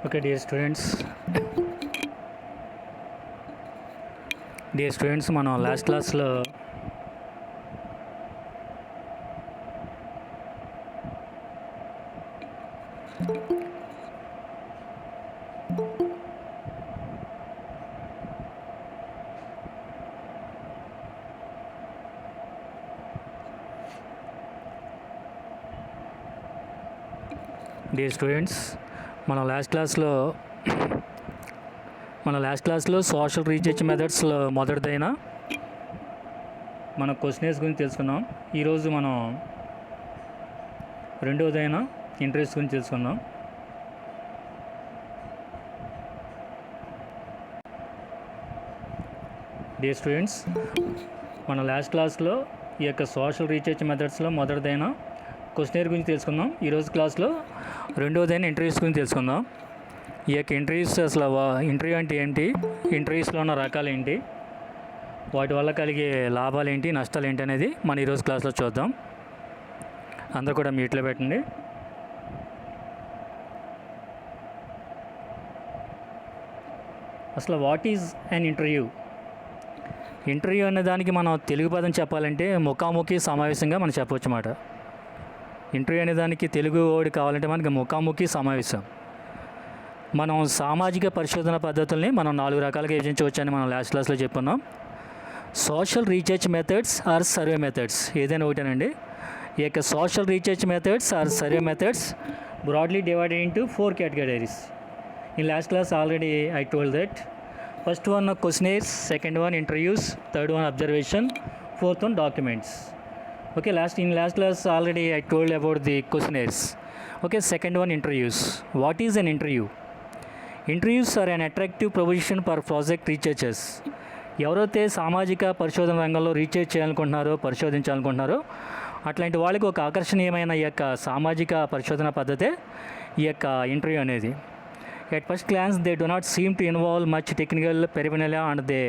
Okay, dear students, మనం last క్లాస్లో last క్లాస్లో సోషల్ రీసెర్చ్ మెథడ్స్లో మొదటిదైన మన క్వశ్చనర్స్ గురించి తెలుసుకున్నాం. ఈరోజు మనం రెండవదైన ఇంటర్వ్యూస్ గురించి తెలుసుకుందాం. డియర్ స్టూడెంట్స్, మన లాస్ట్ క్లాస్లో ఈ యొక్క సోషల్ రీసెర్చ్ మెథడ్స్లో మొదటిదైన క్వశ్చనర్ గురించి తెలుసుకుందాం. ఈరోజు క్లాస్లో రెండవదైన ఇంటర్వ్యూస్ గురించి తెలుసుకుందాం. ఈ యొక్క ఇంటర్వ్యూస్ అసలు ఇంటర్వ్యూ అంటే ఏంటి, ఇంటర్వ్యూస్లో ఉన్న రకాలు ఏంటి, వాటి వల్ల కలిగే లాభాలు ఏంటి, నష్టాలు ఏంటి అనేది మనం ఈరోజు క్లాస్లో చూద్దాం. అందరూ కూడా మ్యూట్లో పెట్టండి. అసలు what is an interview? Interview అనే దానికి మనం తెలుగు పదం చెప్పాలంటే ముఖాముఖి సమావేశంగా మనం చెప్పవచ్చు అన్నమాట. ఇంటర్వ్యూ అనే దానికి తెలుగు వర్డ్ కావాలంటే మనకి ముఖాముఖి సమావేశం. మనం సామాజిక పరిశోధన పద్ధతుల్ని మనం 4 రకాలుగా విభజించవచ్చని మనం లాస్ట్ క్లాస్లో చెప్పుకున్నాం. Social research methods or survey methods, ఏదైనా ఒకటేనండి. ఈ యొక్క social research methods or survey methods broadly divided into 4 categories. In last class already I told that first one questionnaires, second one interviews, third one observation, fourth one documents. Okay, in last class already I told about the questionnaires. Okay, second one interviews. What is an interview? Interviews are an attractive proposition for project researchers. ఎవరైతే సామాజిక పరిశోధన రంగంలో research చేయాలనుకుంటున్నారో, పరిశోధించాలనుకుంటున్నారో అట్లాంటి వాళ్ళకి ఒక ఆకర్షణీయమైన ఈ యొక్క సామాజిక పరిశోధన పద్ధతే ఈ యొక్క ఇంటర్వ్యూ అనేది. At first glance, they do not seem to involve much technical paraphernalia and they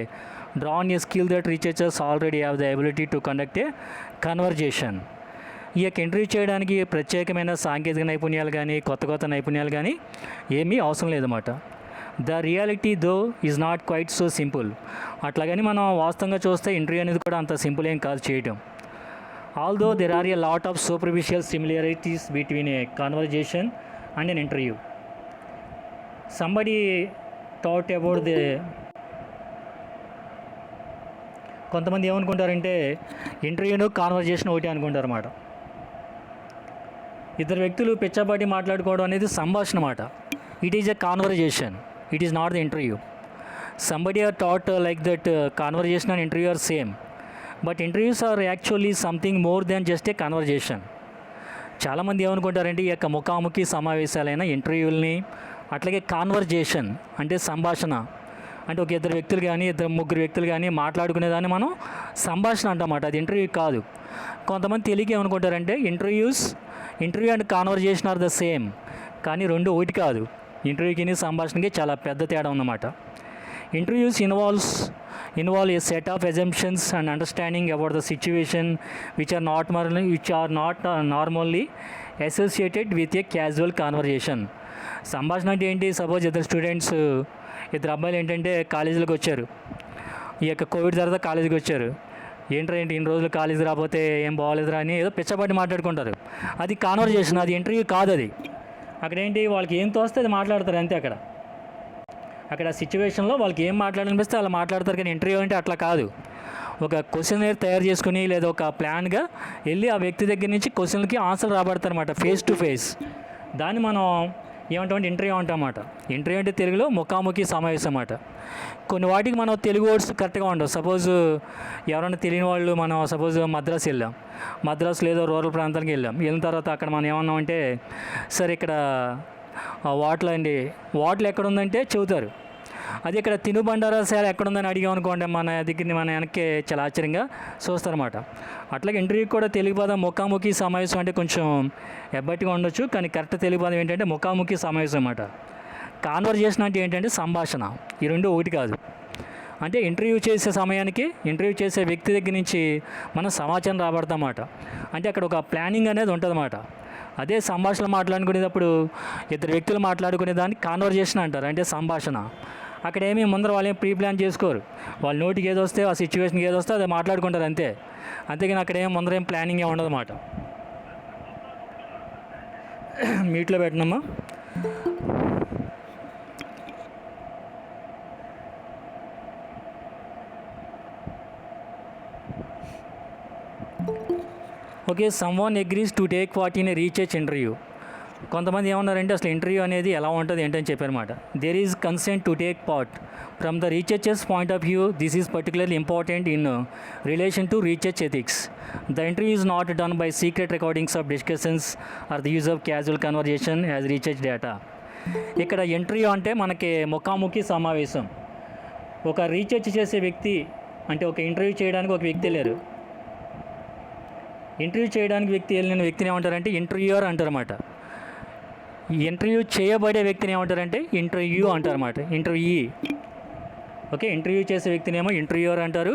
draw on a skill that researchers already have the ability to conduct a conversation. ఈ యొక్క ఇంటర్వ్యూ చేయడానికి ప్రత్యేకమైన సాంకేతిక నైపుణ్యాలు కానీ కొత్త నైపుణ్యాలు కానీ ఏమీ అవసరం లేదన్నమాట. The reality though is not quite so simple. అట్లాగని మనం వాస్తవంగా చూస్తే ఇంటర్వ్యూ అనేది కూడా అంత సింపుల్ ఏం కాదు చేయడం. Although there are a lot of superficial similarities between a conversation and an interview. Somebody thought about the, కొంతమంది ఏమనుకుంటారంటే ఇంటర్వ్యూను కాన్వర్జేషన్ ఒకటి అనుకుంటారు అన్నమాట. ఇద్దరు వ్యక్తులు పిచ్చాపాటి మాట్లాడుకోవడం అనేది సంభాషణ అన్నమాట. It is a conversation, it is not the interview. Somebody or thought like that conversation and interview are same, but interviews are actually something more than just a conversation. చాలామంది ఏమనుకుంటారంటే ఈ యొక్క ముఖాముఖి సమావేశాలైన ఇంటర్వ్యూల్ని, అట్లాగే కాన్వర్జేషన్ అంటే సంభాషణ, అంటే ఒక ఇద్దరు వ్యక్తులు కానీ ముగ్గురు వ్యక్తులు కానీ మాట్లాడుకునేదాన్ని మనం సంభాషణ అంటామాట. అది ఇంటర్వ్యూ కాదు. కొంతమంది తెలియక ఏమనుకుంటారంటే interview and conversation are the same, కానీ రెండు ఒకటి కాదు. ఇంటర్వ్యూకి సంభాషణకి చాలా పెద్ద తేడా ఉందన్నమాట. Interviews involve a set of assumptions and understanding about the situation which are not normally associated with a casual conversation. సంభాషణ అంటే ఏంటి? సపోజ్ ఇద్దరు అబ్బాయిలు ఏంటంటే కాలేజీలోకి వచ్చారు. ఈ యొక్క కోవిడ్ తర్వాత కాలేజీకి వచ్చారు. ఏంటి ఇన్ని రోజులు కాలేజీ రాకపోతే ఏం బాగోలేదురా అని ఏదో పిచ్చపాటి మాట్లాడుకుంటారు. అది కాన్వర్జేషన్, అది ఇంటర్వ్యూ కాదు. అది అక్కడ ఏంటి, వాళ్ళకి ఏం తోస్తే అది మాట్లాడతారు అంతే. అక్కడ సిచ్యువేషన్లో వాళ్ళకి ఏం మాట్లాడాలనిపిస్తే అలా మాట్లాడతారు. కానీ ఇంటర్వ్యూ అంటే అట్లా కాదు. ఒక క్వశ్చన్ తయారు చేసుకుని లేదా ఒక ప్లాన్గా వెళ్ళి ఆ వ్యక్తి దగ్గర నుంచి క్వశ్చన్లకి ఆన్సర్ రాబడతారు అన్నమాట, ఫేస్ టు ఫేస్. దాన్ని మనం ఏమంటామంటే ఇంటర్వ్యూ అంటామన్నమాట. ఇంటర్వ్యూ అంటే తెలుగులో ముఖాముఖి సమావేశం అన్నమాట. కొన్ని వాటికి మనం తెలుగు వర్డ్స్ కరెక్ట్గా ఉండవు. సపోజ్ ఎవరైనా తెలియని వాళ్ళు, మనం సపోజ్ మద్రాసు వెళ్ళాం, మద్రాసులో ఏదో రూరల్ ప్రాంతానికి వెళ్ళిన తర్వాత అక్కడ మనం ఏమన్నామంటే, సరే ఇక్కడ వాటలు ఎక్కడ ఉందంటే చెబుతారు. అది ఇక్కడ తినుబండారాశాల ఎక్కడుందని అడిగామనుకోండి, మన దగ్గర మన వెనక్కి చాలా ఆశ్చర్యంగా చూస్తారన్నమాట. అట్లాగే ఇంటర్వ్యూకి కూడా తెలుగు పదం ముఖాముఖి సమావేశం అంటే కొంచెం ఎబ్బట్టిగా ఉండొచ్చు, కానీ కరెక్ట్ తెలుగు పదం ఏంటంటే ముఖాముఖి సమావేశం అన్నమాట. కాన్వర్జేషన్ అంటే ఏంటంటే సంభాషణ. ఈ రెండు ఒకటి కాదు. అంటే ఇంటర్వ్యూ చేసే సమయానికి ఇంటర్వ్యూ చేసే వ్యక్తి దగ్గర నుంచి మనం సమాచారం రాబడతామన్నమాట. అంటే అక్కడ ఒక ప్లానింగ్ అనేది ఉంటుందన్నమాట. అదే సంభాషణ మాట్లాడుకునేటప్పుడు ఇద్దరు వ్యక్తులు మాట్లాడుకునే దాన్ని కాన్వర్జేషన్ అంటారు, అంటే సంభాషణ. అక్కడ ఏమీ ముందర వాళ్ళు ఏం ప్రీ ప్లాన్ చేసుకోరు, వాళ్ళ నోటికి ఏదో వస్తే ఆ సిచ్యువేషన్కి ఏదో వస్తే అది మాట్లాడుకుంటారు అంతే. అంతేగాని అక్కడ ఏం ముందర ఏం ప్లానింగ్ ఏమి ఉండదు అన్నమాట. మీట్లో పెట్టినమ్మా. Okay, someone agrees to take part in a research interview. కొంతమంది ఏమన్నారంటే అసలు ఇంటర్వ్యూ అనేది ఎలా ఉంటుంది ఏంటని చెప్పారన్నమాట. There is consent to take part from the researcher's point of view. This is particularly important in relation to research ethics. The interview is not done by secret recordings of discussions or the use of casual conversation as research data. ఇక్కడ interview అంటే మనకి ముఖాముఖి సమావేశం. ఒక research చేసే వ్యక్తి అంటే ఒక ఇంటర్వ్యూ చేయడానికి ఒక వ్యక్తి వెళ్ళారు. ఇంటర్వ్యూ చేయడానికి వెళ్ళిన వ్యక్తిని ఏమంటారంటే ఇంటర్వ్యూయర్ అంటారన్నమాట. ఇంటర్వ్యూ చేయబడే వ్యక్తిని ఏమంటారంటే ఇంటర్వ్యూ అంటారన్నమాట, ఇంటర్వ్యూ. ఓకే, ఇంటర్వ్యూ చేసే వ్యక్తిని ఏమో ఇంటర్వ్యూయర్ అంటారు,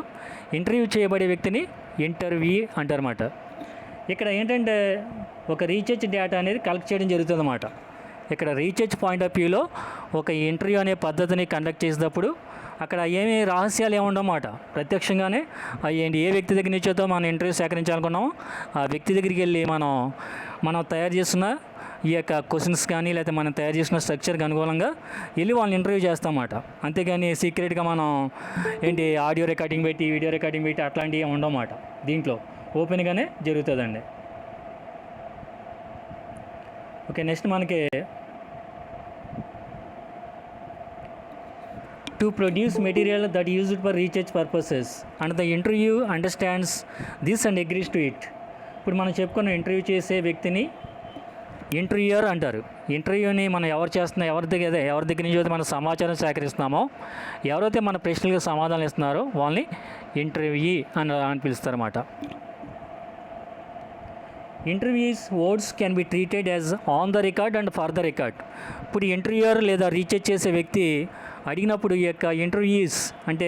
ఇంటర్వ్యూ చేయబడే వ్యక్తిని ఇంటర్వ్యూ అంటారన్నమాట. ఇక్కడ ఏంటంటే ఒక రీసెర్చ్ డేటా అనేది కలెక్ట్ చేయడం జరుగుతుంది అన్నమాట. ఇక్కడ రీసెర్చ్ పాయింట్ ఆఫ్ వ్యూలో ఒక ఇంటర్వ్యూ అనే పద్ధతిని కండక్ట్ చేసేటప్పుడు అక్కడ ఏమీ రహస్యాలు ఏముండమాట, ప్రత్యక్షంగానే ఏంటి ఏ వ్యక్తి దగ్గర నుంచో మనం ఇంటర్వ్యూ సేకరించాలనుకున్నామో ఆ వ్యక్తి దగ్గరికి వెళ్ళి మనం తయారు చేస్తున్న ఈ యొక్క క్వశ్చన్స్ కానీ లేకపోతే మనం తయారు చేసిన స్ట్రక్చర్కి అనుకూలంగా వెళ్ళి వాళ్ళని ఇంటర్వ్యూ చేస్తామన్నమాట. అంతేగాని సీక్రెట్గా మనం ఏంటి ఆడియో రికార్డింగ్ పెట్టి వీడియో రికార్డింగ్ పెట్టి అట్లాంటివి ఉండవన్నమాట. దీంట్లో ఓపెన్గానే జరుగుతుందండి. ఓకే, నెక్స్ట్ మనకి to produce material that used for research purposes and the interview understands this and agrees to it. ఇప్పుడు మనం చెప్పుకున్న ఇంటర్వ్యూ చేసే వ్యక్తిని ఇంటర్వ్యూయర్ అంటారు. ఇంటర్వ్యూని మనం ఎవరి దగ్గర నుంచి అయితే మనం సమాచారం సేకరిస్తున్నామో, ఎవరైతే మన ప్రశ్నలకు సమాధానం ఇస్తున్నారో వాళ్ళని ఇంటర్వ్యూ అని పిలుస్తారన్నమాట. Interviews words can be treated as on the record and for the record. ఇప్పుడు ఇంటర్వ్యూయర్ లేదా రీసెర్చ్ చేసే వ్యక్తి అడిగినప్పుడు ఈ యొక్క ఇంటర్వ్యూస్ అంటే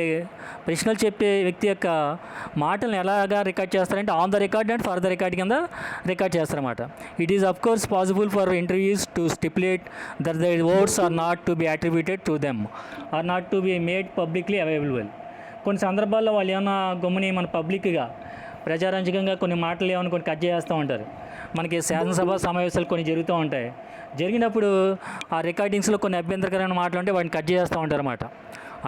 ప్రశ్నలు చెప్పే వ్యక్తి యొక్క మాటలను ఎలాగా రికార్డ్ చేస్తారంటే on the record and for the record కింద రికార్డ్ చేస్తారన్నమాట. It is of course possible for interviews to stipulate that the words are not to be attributed to them or not to be made publicly available. కొన్ని సందర్భాల్లో వాళ్ళు ఏమైనా గమ్ముని మన పబ్లిక్గా ప్రజారంజకంగా కొన్ని మాటలు ఏమైనా కొన్ని కట్ చేస్తూ ఉంటారు. మనకి శాసనసభ సమావేశాలు కొన్ని జరుగుతూ ఉంటాయి. జరిగినప్పుడు ఆ రికార్డింగ్స్లో కొన్ని అభ్యంతరకరమైన మాటలు ఉంటే వాటిని కట్ చేస్తూ ఉంటారు అన్నమాట.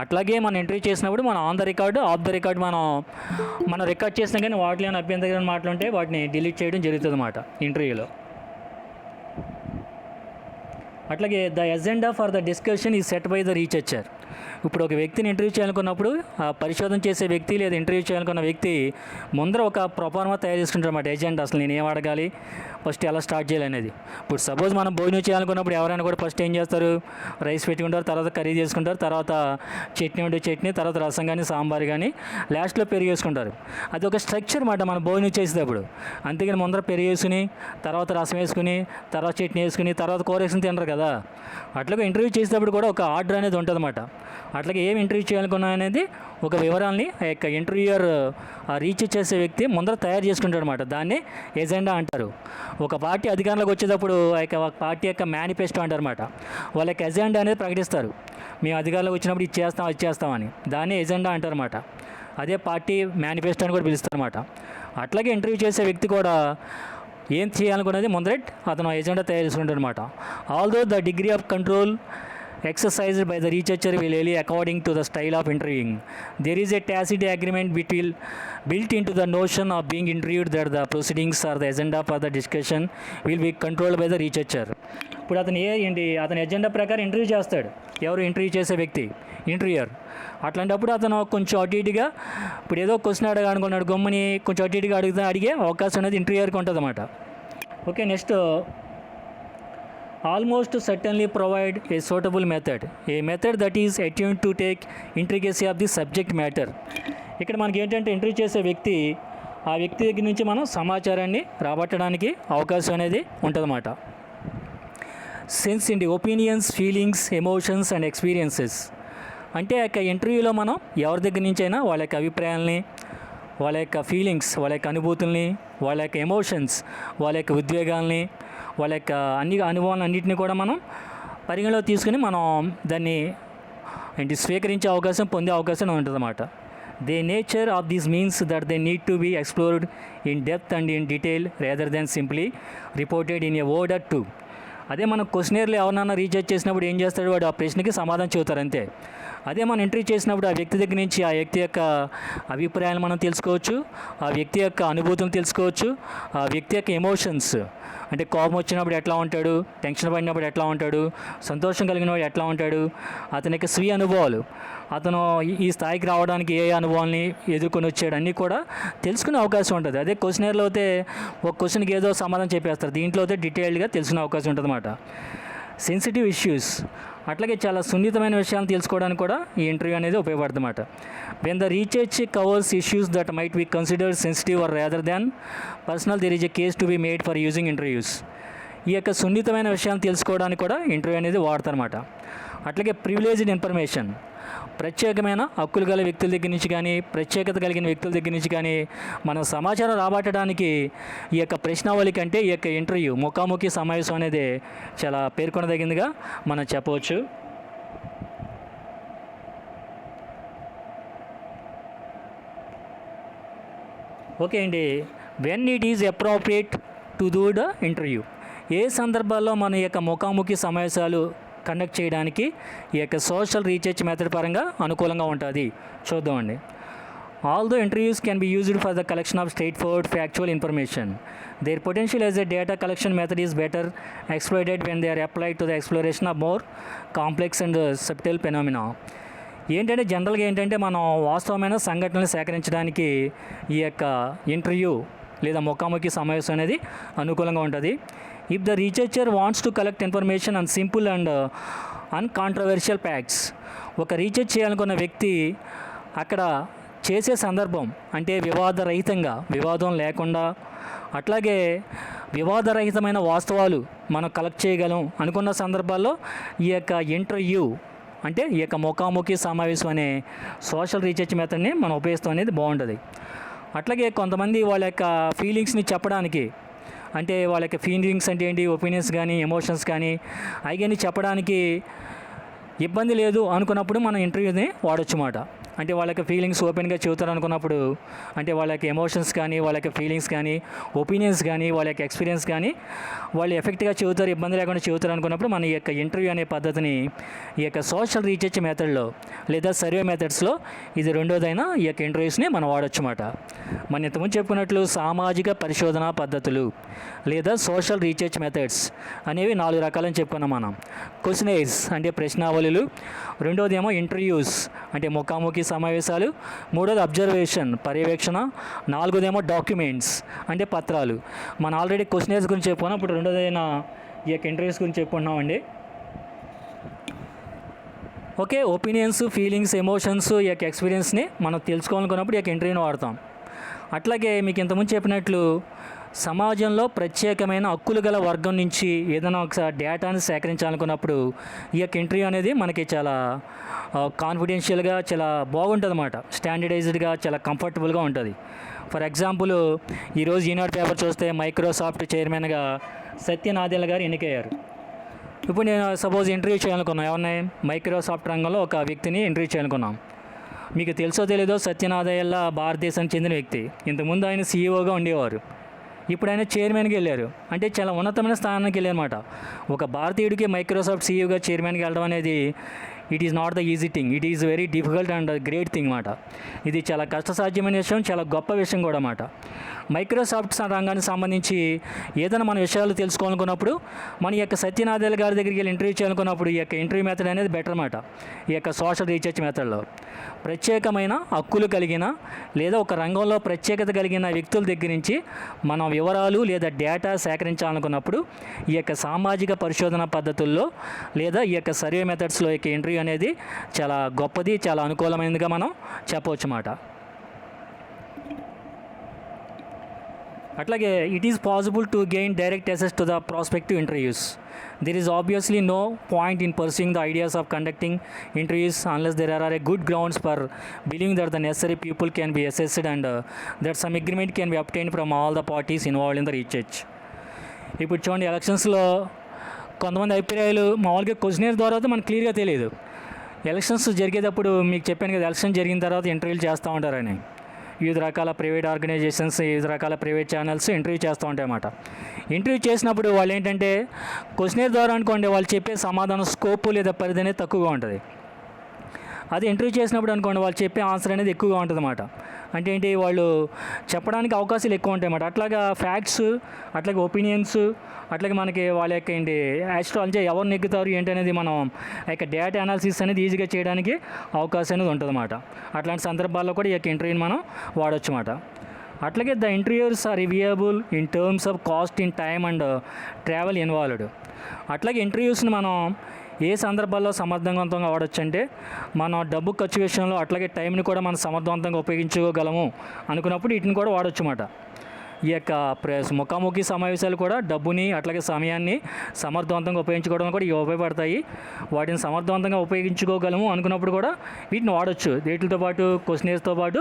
అట్లాగే మనం ఇంటర్వ్యూ చేసినప్పుడు మనం on the record of the record మనం రికార్డ్ చేసినా కానీ వాటిలో ఏమైనా అభ్యంతరకరమైన మాటలు ఉంటే వాటిని డిలీట్ చేయడం జరుగుతుంది అన్నమాట ఇంటర్వ్యూలో. అట్లాగే the agenda for the discussion is set by the researcher. ఇప్పుడు ఒక వ్యక్తిని ఇంటర్వ్యూ చేయాలనుకున్నప్పుడు ఆ పరిశోధన చేసే వ్యక్తి లేదా ఇంటర్వ్యూ చేయాలనుకున్న వ్యక్తి ముందర ఒక ప్రొఫార్మా తయారు చేసుకుంటారు అన్నమాట. ఎజెండా అసలు నేను ఏం అడగాలి, ఫస్ట్ ఎలా స్టార్ట్ చేయాలి అనేది. ఇప్పుడు సపోజ్ మనం భోజనం చేయాలనుకున్నప్పుడు ఎవరైనా కూడా ఫస్ట్ ఏం చేస్తారు, రైస్ పెట్టుకుంటారు, తర్వాత కర్రీ చేసుకుంటారు, తర్వాత చట్నీ ఉంటే చట్నీ, తర్వాత రసం కానీ సాంబార్ కానీ, లాస్ట్లో పెరుగు వేసుకుంటారు. అది ఒక స్ట్రక్చర్ అన్నమాట మనం భోజనం చేసేటప్పుడు. అంతేగాని ముందర పెరుగు వేసుకుని తర్వాత రసం వేసుకుని తర్వాత చట్నీ వేసుకుని తర్వాత కూర వేసుకుని తినరు కదా. అట్లాగే ఇంటర్వ్యూ చేసేటప్పుడు కూడా ఒక ఆర్డర్ అనేది ఉంటుంది అన్నమాట. అట్లాగే ఏం ఇంటర్వ్యూ చేయాలనుకున్నా అనేది ఒక వివరాల్ని ఆ యొక్క ఇంటర్వ్యూయర్ రీసెర్చ్ చేసే వ్యక్తి ముందర తయారు చేసుకుంటాడు అనమాట. దాన్ని ఎజెండా అంటారు. ఒక పార్టీ అధికారంలోకి వచ్చేటప్పుడు ఆ యొక్క పార్టీ యొక్క మేనిఫెస్టో అంటారన్నమాట. వాళ్ళ యొక్క ఎజెండా అనేది ప్రకటిస్తారు. మేము అధికారంలోకి వచ్చినప్పుడు ఇది చేస్తాం అది చేస్తామని, దాన్ని ఎజెండా అంటారన్నమాట. అదే పార్టీ మేనిఫెస్టో అని కూడా పిలుస్తారన్నమాట. అట్లాగే ఇంటర్వ్యూ చేసే వ్యక్తి కూడా ఏం చేయాలనుకున్నది ముందరే అతను ఎజెండా తయారు చేసుకుంటాడు అనమాట. Although the degree of control exercised by the researcher will vary according to the style of interviewing. There is a tacit agreement built into the notion of being interviewed that the proceedings or the agenda for the discussion will be controlled by the researcher. ఇప్పుడు అతని agenda ప్రకారం interview చేస్తాడు. ఎవరు interview చేసే వ్యక్తి? Interviewer. అట్లాంటప్పుడు అతను కొంచెం అటు ఇటుగా ఇప్పుడు ఏదో క్వశ్చన్ అడగాలనుకున్నాడు, గమ్ముని కొంచెం అటు ఇటుగా అడిగే అవకాశం అనేది ఇంటర్వ్యూయర్కి ఉంటుంది అన్నమాట. Okay, next almost certainly provide a suitable method that is attuned to take intricacy of the subject matter. ఇక్కడ మనకి ఏంటంటే ఇంటర్వ్యూ చేసే వ్యక్తి ఆ వ్యక్తి దగ్గర నుంచి మనం సమాచారాన్ని రాబట్టడానికి అవకాశం అనేది ఉంటుందన్నమాట. Sense in the opinions, feelings, emotions and experiences. అంటే ఆ యొక్క ఇంటర్వ్యూలో మనం ఎవరి దగ్గర నుంచి అయినా వాళ్ళ యొక్క అభిప్రాయాల్ని, వాళ్ళ యొక్క ఫీలింగ్స్, వాళ్ళ యొక్క అనుభూతుల్ని, వాళ్ళ యొక్క ఎమోషన్స్, వాళ్ళ యొక్క ఉద్వేగాల్ని, వాళ్ళ యొక్క అన్ని అనుభవాలు అన్నింటినీ కూడా మనం పరిగణలో తీసుకుని మనం దాన్ని స్వీకరించే అవకాశం, పొందే అవకాశం ఉంటుందన్నమాట. The nature of this means that they need to be explored in depth and in detail rather than simply reported in a word or two. అదే మనం క్వశ్చనర్లు ఎవరన్నా రీఛార్జ్ చేసినప్పుడు ఏం చేస్తాడు, వాడు ఆ ప్రశ్నకి సమాధానం చెబుతారు అంతే. అదే మనం ఇంటర్వ్యూ చేసినప్పుడు ఆ వ్యక్తి దగ్గర నుంచి ఆ వ్యక్తి యొక్క అభిప్రాయాలు మనం తెలుసుకోవచ్చు, ఆ వ్యక్తి యొక్క అనుభూతులను తెలుసుకోవచ్చు, ఆ వ్యక్తి యొక్క ఎమోషన్స్, అంటే కోపం వచ్చినప్పుడు ఎట్లా ఉంటాడు, టెన్షన్ పడినప్పుడు ఎట్లా ఉంటాడు, సంతోషం కలిగినప్పుడు ఎట్లా ఉంటాడు, అతని యొక్క స్వీయ అనుభవాలు, అతను ఈ స్థాయికి రావడానికి ఏ అనుభవాల్ని ఎదుర్కొని వచ్చాడు అన్నీ కూడా తెలుసుకునే అవకాశం ఉంటుంది. అదే క్వశ్చనర్లో అయితే ఒక క్వశ్చన్కి ఏదో సమాధానం చెప్పేస్తారు, దీంట్లో అయితే డీటెయిల్డ్గా తెలుసుకునే అవకాశం ఉంటుంది అన్నమాట. సెన్సిటివ్ ఇష్యూస్, అట్లాగే చాలా సున్నితమైన విషయాలను తెలుసుకోవడానికి కూడా ఈ ఇంటర్వ్యూ అనేది ఉపయోగపడుతుందన్నమాట. When the research covers issues that might be considered sensitive or rather than personal, there is a case to be made for using interviews. ఈ యొక్క సున్నితమైన విషయాలను తెలుసుకోవడానికి కూడా ఇంటర్వ్యూ అనేది వాడతారన్నమాట. అట్లాగే ప్రివిలేజ్డ్ ఇన్ఫర్మేషన్, ప్రత్యేకమైన హక్కులు గల వ్యక్తుల దగ్గర నుంచి కానీ, ప్రత్యేకత కలిగిన వ్యక్తుల దగ్గర నుంచి కానీ మనం సమాచారం రాబట్టడానికి ఈ యొక్క ప్రశ్నావళి కంటే ఈ యొక్క ఇంటర్వ్యూ, ముఖాముఖి సమావేశం అనేది చాలా పేర్కొనదగిందిగా మనం చెప్పవచ్చు. ఓకే అండి, when it is appropriate to do the interview, ఏ సందర్భాల్లో మన యొక్క ముఖాముఖి సమావేశాలు కండక్ట్ చేయడానికి ఈ యొక్క సోషల్ రీసెర్చ్ మెథడ్ పరంగా అనుకూలంగా ఉంటుంది చూద్దామండి. Although interviews can be used for the collection of straightforward factual information, their potential as a data collection method is better exploited when they are applied to the exploration of more complex and subtle phenomena. ఏంటంటే జనరల్గా ఏంటంటే మనం వాస్తవమైన సంఘటనలు సేకరించడానికి ఈ యొక్క interview లేదా ముఖాముఖి సమావేశం అనేది అనుకూలంగా ఉంటుంది. If the researcher wants to collect information on simple and uncontroversial facts, ఒక రీసెర్చ్ చేయాలనుకున్న వ్యక్తి అక్కడ చేసే సందర్భం అంటే వివాదరహితంగా, వివాదం లేకుండా, అట్లాగే వివాదరహితమైన వాస్తవాలు మనం కలెక్ట్ చేయగలం అనుకున్న సందర్భాల్లో ఈ యొక్క ఇంటర్వ్యూ అంటే ఈ యొక్క ముఖాముఖి సమావేశం అనే సోషల్ రీసెర్చ్ మెథడ్ని మనం ఉపయోగిస్తాం అనేది బాగుంటుంది. అట్లాగే కొంతమంది వాళ్ళ యొక్క ఫీలింగ్స్ని చెప్పడానికి, అంటే వాళ్ళ యొక్క ఫీలింగ్స్ అంటే ఏంటి, ఒపీనియన్స్ కానీ ఎమోషన్స్ కానీ అవన్నీ చెప్పడానికి ఇబ్బంది లేదు అనుకున్నప్పుడు మనం ఇంటర్వ్యూని వాడొచ్చు అన్నమాట. అంటే వాళ్ళ యొక్క ఫీలింగ్స్ ఓపెన్గా చెబుతారు అనుకున్నప్పుడు, అంటే వాళ్ళ యొక్క ఎమోషన్స్ కానీ, వాళ్ళ యొక్క ఫీలింగ్స్ కానీ, ఒపీనియన్స్ కానీ, వాళ్ళ యొక్క ఎక్స్పీరియన్స్ కానీ వాళ్ళు ఎఫెక్ట్గా చెబుతారు, ఇబ్బంది లేకుండా చెబుతారు అనుకున్నప్పుడు మన ఈ యొక్క ఇంటర్వ్యూ అనే పద్ధతిని ఈ యొక్క సోషల్ రీసెర్చ్ మెథడ్లో లేదా సర్వే మెథడ్స్లో ఇది రెండోదైన ఈ యొక్క ఇంటర్వ్యూస్ని మనం వాడొచ్చు అన్నమాట. మనం ఇంతకుముందు చెప్పుకున్నట్లు సామాజిక పరిశోధన పద్ధతులు లేదా సోషల్ రీసెర్చ్ మెథడ్స్ అనేవి 4 రకాలని చెప్పుకున్నాం మనం. క్వశ్చనైర్స్ అంటే ప్రశ్నావళులు, రెండోది ఏమో ఇంటర్వ్యూస్ అంటే ముఖాముఖి సమావేశాలు, మూడోది అబ్జర్వేషన్ పర్యవేక్షణ, నాలుగోదేమో డాక్యుమెంట్స్ అంటే పత్రాలు. మనం ఆల్రెడీ క్వశ్చనైర్స్ గురించి చెప్పుకున్నాం, ఇప్పుడు రెండోదైన ఈ యొక్క ఇంటర్వ్యూస్ గురించి చెప్పుకుంటున్నామండి. ఓకే, ఒపీనియన్స్, ఫీలింగ్స్, ఎమోషన్స్, ఈ యొక్క ఎక్స్పీరియన్స్ని మనం తెలుసుకోవాలనుకున్నప్పుడు ఈ యొక్క ఇంటర్వ్యూని వాడతాం. అట్లాగే మీకు ఇంతకుముందు చెప్పినట్లు సమాజంలో ప్రత్యేకమైన హక్కులు గల వర్గం నుంచి ఏదైనా ఒకసారి డేటాని సేకరించాలనుకున్నప్పుడు ఈ యొక్క ఇంటర్వ్యూ అనేది మనకి చాలా కాన్ఫిడెన్షియల్గా చాలా బాగుంటుంది అన్నమాట. స్టాండర్డైజ్డ్గా చాలా కంఫర్టబుల్గా ఉంటుంది. ఫర్ ఎగ్జాంపుల్ ఈరోజు ఈనాడు పేపర్ చూస్తే మైక్రోసాఫ్ట్ చైర్మన్గా సత్య నాదెళ్ల గారు ఎన్నికయ్యారు. ఇప్పుడు నేను సపోజ్ ఇంటర్వ్యూ చేయాలనుకున్నాను, ఎవరిని, మైక్రోసాఫ్ట్ రంగంలో ఒక వ్యక్తిని ఇంటర్వ్యూ చేయాలనుకున్నాం. మీకు తెలుసో తెలీదో సత్య నాదెళ్ల భారతదేశానికి చెందిన వ్యక్తి. ఇంతకుముందు ఆయన సీఈఓగా ఉండేవారు, ఇప్పుడు ఆయన చైర్మన్కి వెళ్ళారు. అంటే చాలా ఉన్నతమైన స్థానానికి వెళ్ళారన్నమాట. ఒక భారతీయుడికి మైక్రోసాఫ్ట్ సీఈఓగా చైర్మన్కి వెళ్ళడం అనేది it is not the easy thing, it is very difficult and great thing అన్నమాట. ఇది చాలా కష్టసాధ్యమైన విషయం, చాలా గొప్ప విషయం కూడా అన్నమాట. మైక్రోసాఫ్ట్ రంగానికి సంబంధించి ఏదైనా మన విషయాలు తెలుసుకోవాలనుకున్నప్పుడు మన యొక్క సత్య నాదెళ్ల గారి దగ్గరికి వెళ్ళి ఇంటర్వ్యూ చేయాలనుకున్నప్పుడు ఈ యొక్క ఇంటర్వ్యూ మెథడ్ అనేది బెటర్ అన్నమాట. ఈ యొక్క సోషల్ రీసెర్చ్ మెథడ్లో ప్రత్యేకమైన హక్కులు కలిగిన లేదా ఒక రంగంలో ప్రత్యేకత కలిగిన వ్యక్తుల దగ్గర నుంచి మనం వివరాలు లేదా డేటా సేకరించాలనుకున్నప్పుడు ఈ యొక్క సామాజిక పరిశోధన పద్ధతుల్లో లేదా ఈ యొక్క సర్వే మెథడ్స్లో యొక్క ఇంటర్వ్యూ అనేది చాలా గొప్పది, చాలా అనుకూలమైనదిగా మనం చెప్పవచ్చు అన్నమాట. అట్లాగే it is possible to gain direct access to the prospective interviews. There is obviously no point in pursuing the ideas of conducting interviews unless there are a good grounds for believing that the necessary people can be assessed and that some agreement can be obtained from all the parties involved in the research. ఇప్పుడు చూడండి, ఎలక్షన్స్లో కొంతమంది అభిప్రాయాలు మామూలుగా questionnaire ద్వారా అయితే మనకు క్లియర్గా తెలియదు. ఎలక్షన్స్ జరిగేటప్పుడు మీకు చెప్పాను కదా, ఎలక్షన్ జరిగిన తర్వాత ఇంటర్వ్యూలు చేస్తూ ఉంటారని. వివిధ రకాల ప్రైవేట్ ఆర్గనైజేషన్స్, వివిధ రకాల ప్రైవేట్ ఛానల్స్ ఇంటర్వ్యూ చేస్తూ ఉంటాయి అన్నమాట. ఇంటర్వ్యూ చేసినప్పుడు వాళ్ళు ఏంటంటే క్వశ్చనర్ ద్వారా అనుకోండి, వాళ్ళు చెప్పే సమాధానం స్కోప్ లేదా పరిధి అనేది తక్కువగా ఉంటుంది. అదే ఇంటర్వ్యూ చేసినప్పుడు అనుకోండి, వాళ్ళు చెప్పే ఆన్సర్ అనేది ఎక్కువగా ఉంటుంది అన్నమాట. అంటే ఏంటి, వాళ్ళు చెప్పడానికి అవకాశాలు ఎక్కువ ఉంటాయి అన్నమాట. అట్లాగా ఫ్యాక్ట్స్, అట్లాగే ఒపీనియన్స్, అట్లాగే మనకి వాళ్ళ యొక్క ఏంటి యాస్ట్రాలజీ ఎవరు నెగ్గుతారు ఏంటి అనేది మనం ఆ యొక్క డేటా అనాలిసిస్ అనేది ఈజీగా చేయడానికి అవకాశం అనేది ఉంటుంది అన్నమాట. అట్లాంటి సందర్భాల్లో కూడా ఈ యొక్క ఇంటర్వ్యూని మనం వాడచ్చు అన్నమాట. అట్లాగే the interviews are reviewable in terms of cost in time and travel involved. అట్లాగే ఇంటర్వ్యూస్ని మనం ఏ సందర్భాల్లో సమర్థవంతంగా వాడచ్చు అంటే, మన డబ్బు ఖర్చు విషయంలో, అట్లాగే టైంని కూడా మనం సమర్థవంతంగా ఉపయోగించుకోగలము అనుకున్నప్పుడు వీటిని కూడా వాడచ్చు అన్నమాట. ఈ యొక్క ముఖాముఖి సమావేశాలు కూడా డబ్బుని అట్లాగే సమయాన్ని సమర్థవంతంగా ఉపయోగించుకోవడం కూడా ఇవి ఉపయోగపడతాయి. వాటిని సమర్థవంతంగా ఉపయోగించుకోగలము అనుకున్నప్పుడు కూడా వీటిని వాడచ్చు. వీటితో పాటు క్వశ్చనర్స్తో పాటు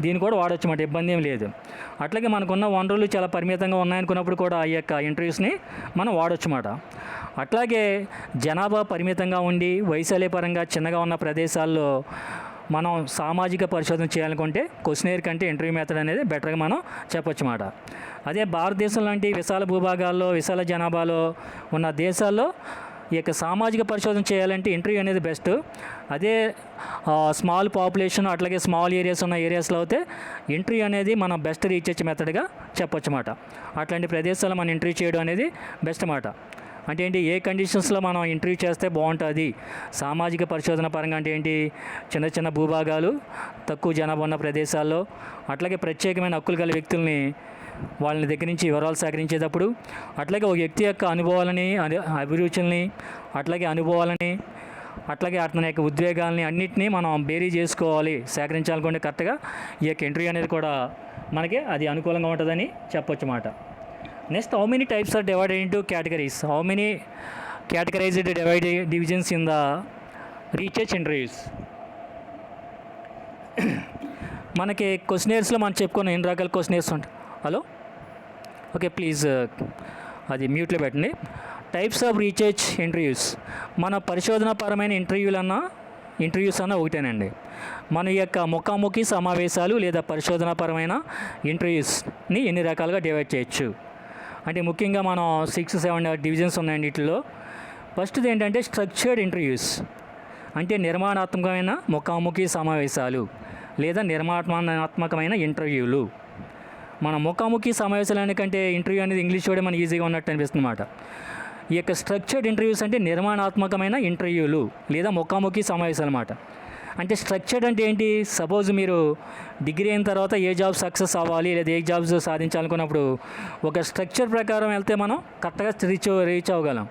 దీన్ని కూడా వాడచ్చు అన్నమాట, ఇబ్బంది ఏం లేదు. అట్లాగే మనకున్న వనరులు చాలా పరిమితంగా ఉన్నాయనుకున్నప్పుడు కూడా ఈ యొక్క ఇంటర్వ్యూస్ని మనం వాడచ్చు అన్నమాట. అట్లాగే జనాభా పరిమితంగా ఉండి వైశాల్య పరంగా చిన్నగా ఉన్న ప్రదేశాల్లో మనం సామాజిక పరిశోధన చేయాలనుకుంటే క్వశ్చనర్ కంటే ఇంటర్వ్యూ మెథడ్ అనేది బెటర్గా మనం చెప్పొచ్చు అన్నమాట. అదే భారతదేశం లాంటి విశాల భూభాగాల్లో, విశాల జనాభాలో ఉన్న దేశాల్లో ఈ యొక్క సామాజిక పరిశోధన చేయాలంటే ఇంటర్వ్యూ అనేది బెస్ట్. అదే స్మాల్ పాపులేషన్ అట్లాగే స్మాల్ ఏరియాస్ ఉన్న ఏరియాస్లో అయితే ఇంటర్వ్యూ అనేది మనం బెస్ట్ రీసెర్చ్ మెథడ్గా చెప్పొచ్చు అన్నమాట. అట్లాంటి ప్రదేశాల్లో మనం ఇంటర్వ్యూ చేయడం అనేది బెస్ట్ అన్నమాట. అంటే ఏంటి, ఏ కండిషన్స్లో మనం ఇంటర్వ్యూ చేస్తే బాగుంటుంది సామాజిక పరిశోధన పరంగా అంటే ఏంటి, చిన్న చిన్న భూభాగాలు, తక్కువ జనాభా ఉన్న ప్రదేశాల్లో, అట్లాగే ప్రత్యేకమైన హక్కులు గల వ్యక్తుల్ని వాళ్ళ దగ్గర నుంచి వివరాలు సేకరించేటప్పుడు, అట్లాగే ఒక వ్యక్తి యొక్క అనుభవాలని, అభిరుచుల్ని, అట్లాగే అనుభవాలని, అట్లాగే అతని యొక్క ఉద్వేగాలని అన్నింటినీ మనం బేరీ చేసుకోవాలి, సేకరించాలనుకుంటే కరెక్ట్గా ఈ యొక్క ఇంటర్వ్యూ అనేది కూడా మనకి అది అనుకూలంగా ఉంటుందని చెప్పొచ్చు అన్నమాట. Next, how many types are divided into categories? How many categorised divisions in the research interviews? మనకి క్వశ్చనర్స్లో మనం చెప్పుకున్న ఎన్ని రకాల క్వశ్చనర్స్ ఉంటాయి. హలో, ఓకే, ప్లీజ్ అది మ్యూట్లో పెట్టండి. Types of research interviews. మన పరిశోధనాపరమైన ఇంటర్వ్యూస్ అన్న ఒకటేనండి. మన యొక్క ముఖాముఖి సమావేశాలు లేదా పరిశోధనాపరమైన ఇంటర్వ్యూస్ని ఎన్ని రకాలుగా డివైడ్ చేయొచ్చు అంటే, ముఖ్యంగా మనం 6-7 డివిజన్స్ ఉన్నాయండి వీటిలో. ఫస్ట్ది ఏంటంటే స్ట్రక్చర్డ్ ఇంటర్వ్యూస్, అంటే నిర్మాణాత్మకమైన ముఖాముఖి సమావేశాలు లేదా నిర్మాణాత్మకమైన ఇంటర్వ్యూలు. మన ముఖాముఖి సమావేశాలు అనేకంటే ఇంటర్వ్యూ అనేది ఇంగ్లీష్ కూడా మనకి ఈజీగా ఉన్నట్టు అనిపిస్తుంది అన్నమాట. ఈ యొక్క స్ట్రక్చర్డ్ ఇంటర్వ్యూస్ అంటే నిర్మాణాత్మకమైన ఇంటర్వ్యూలు లేదా ముఖాముఖి సమావేశాలు అన్నమాట. అంటే స్ట్రక్చర్డ్ అంటే ఏంటి, సపోజ్ మీరు డిగ్రీ అయిన తర్వాత ఏ జాబ్ సక్సెస్ అవ్వాలి లేదా ఏ జాబ్స్ సాధించాలనుకున్నప్పుడు ఒక స్ట్రక్చర్ ప్రకారం వెళ్తే మనం కరెక్ట్గా రీచ్ అవ్వగలం.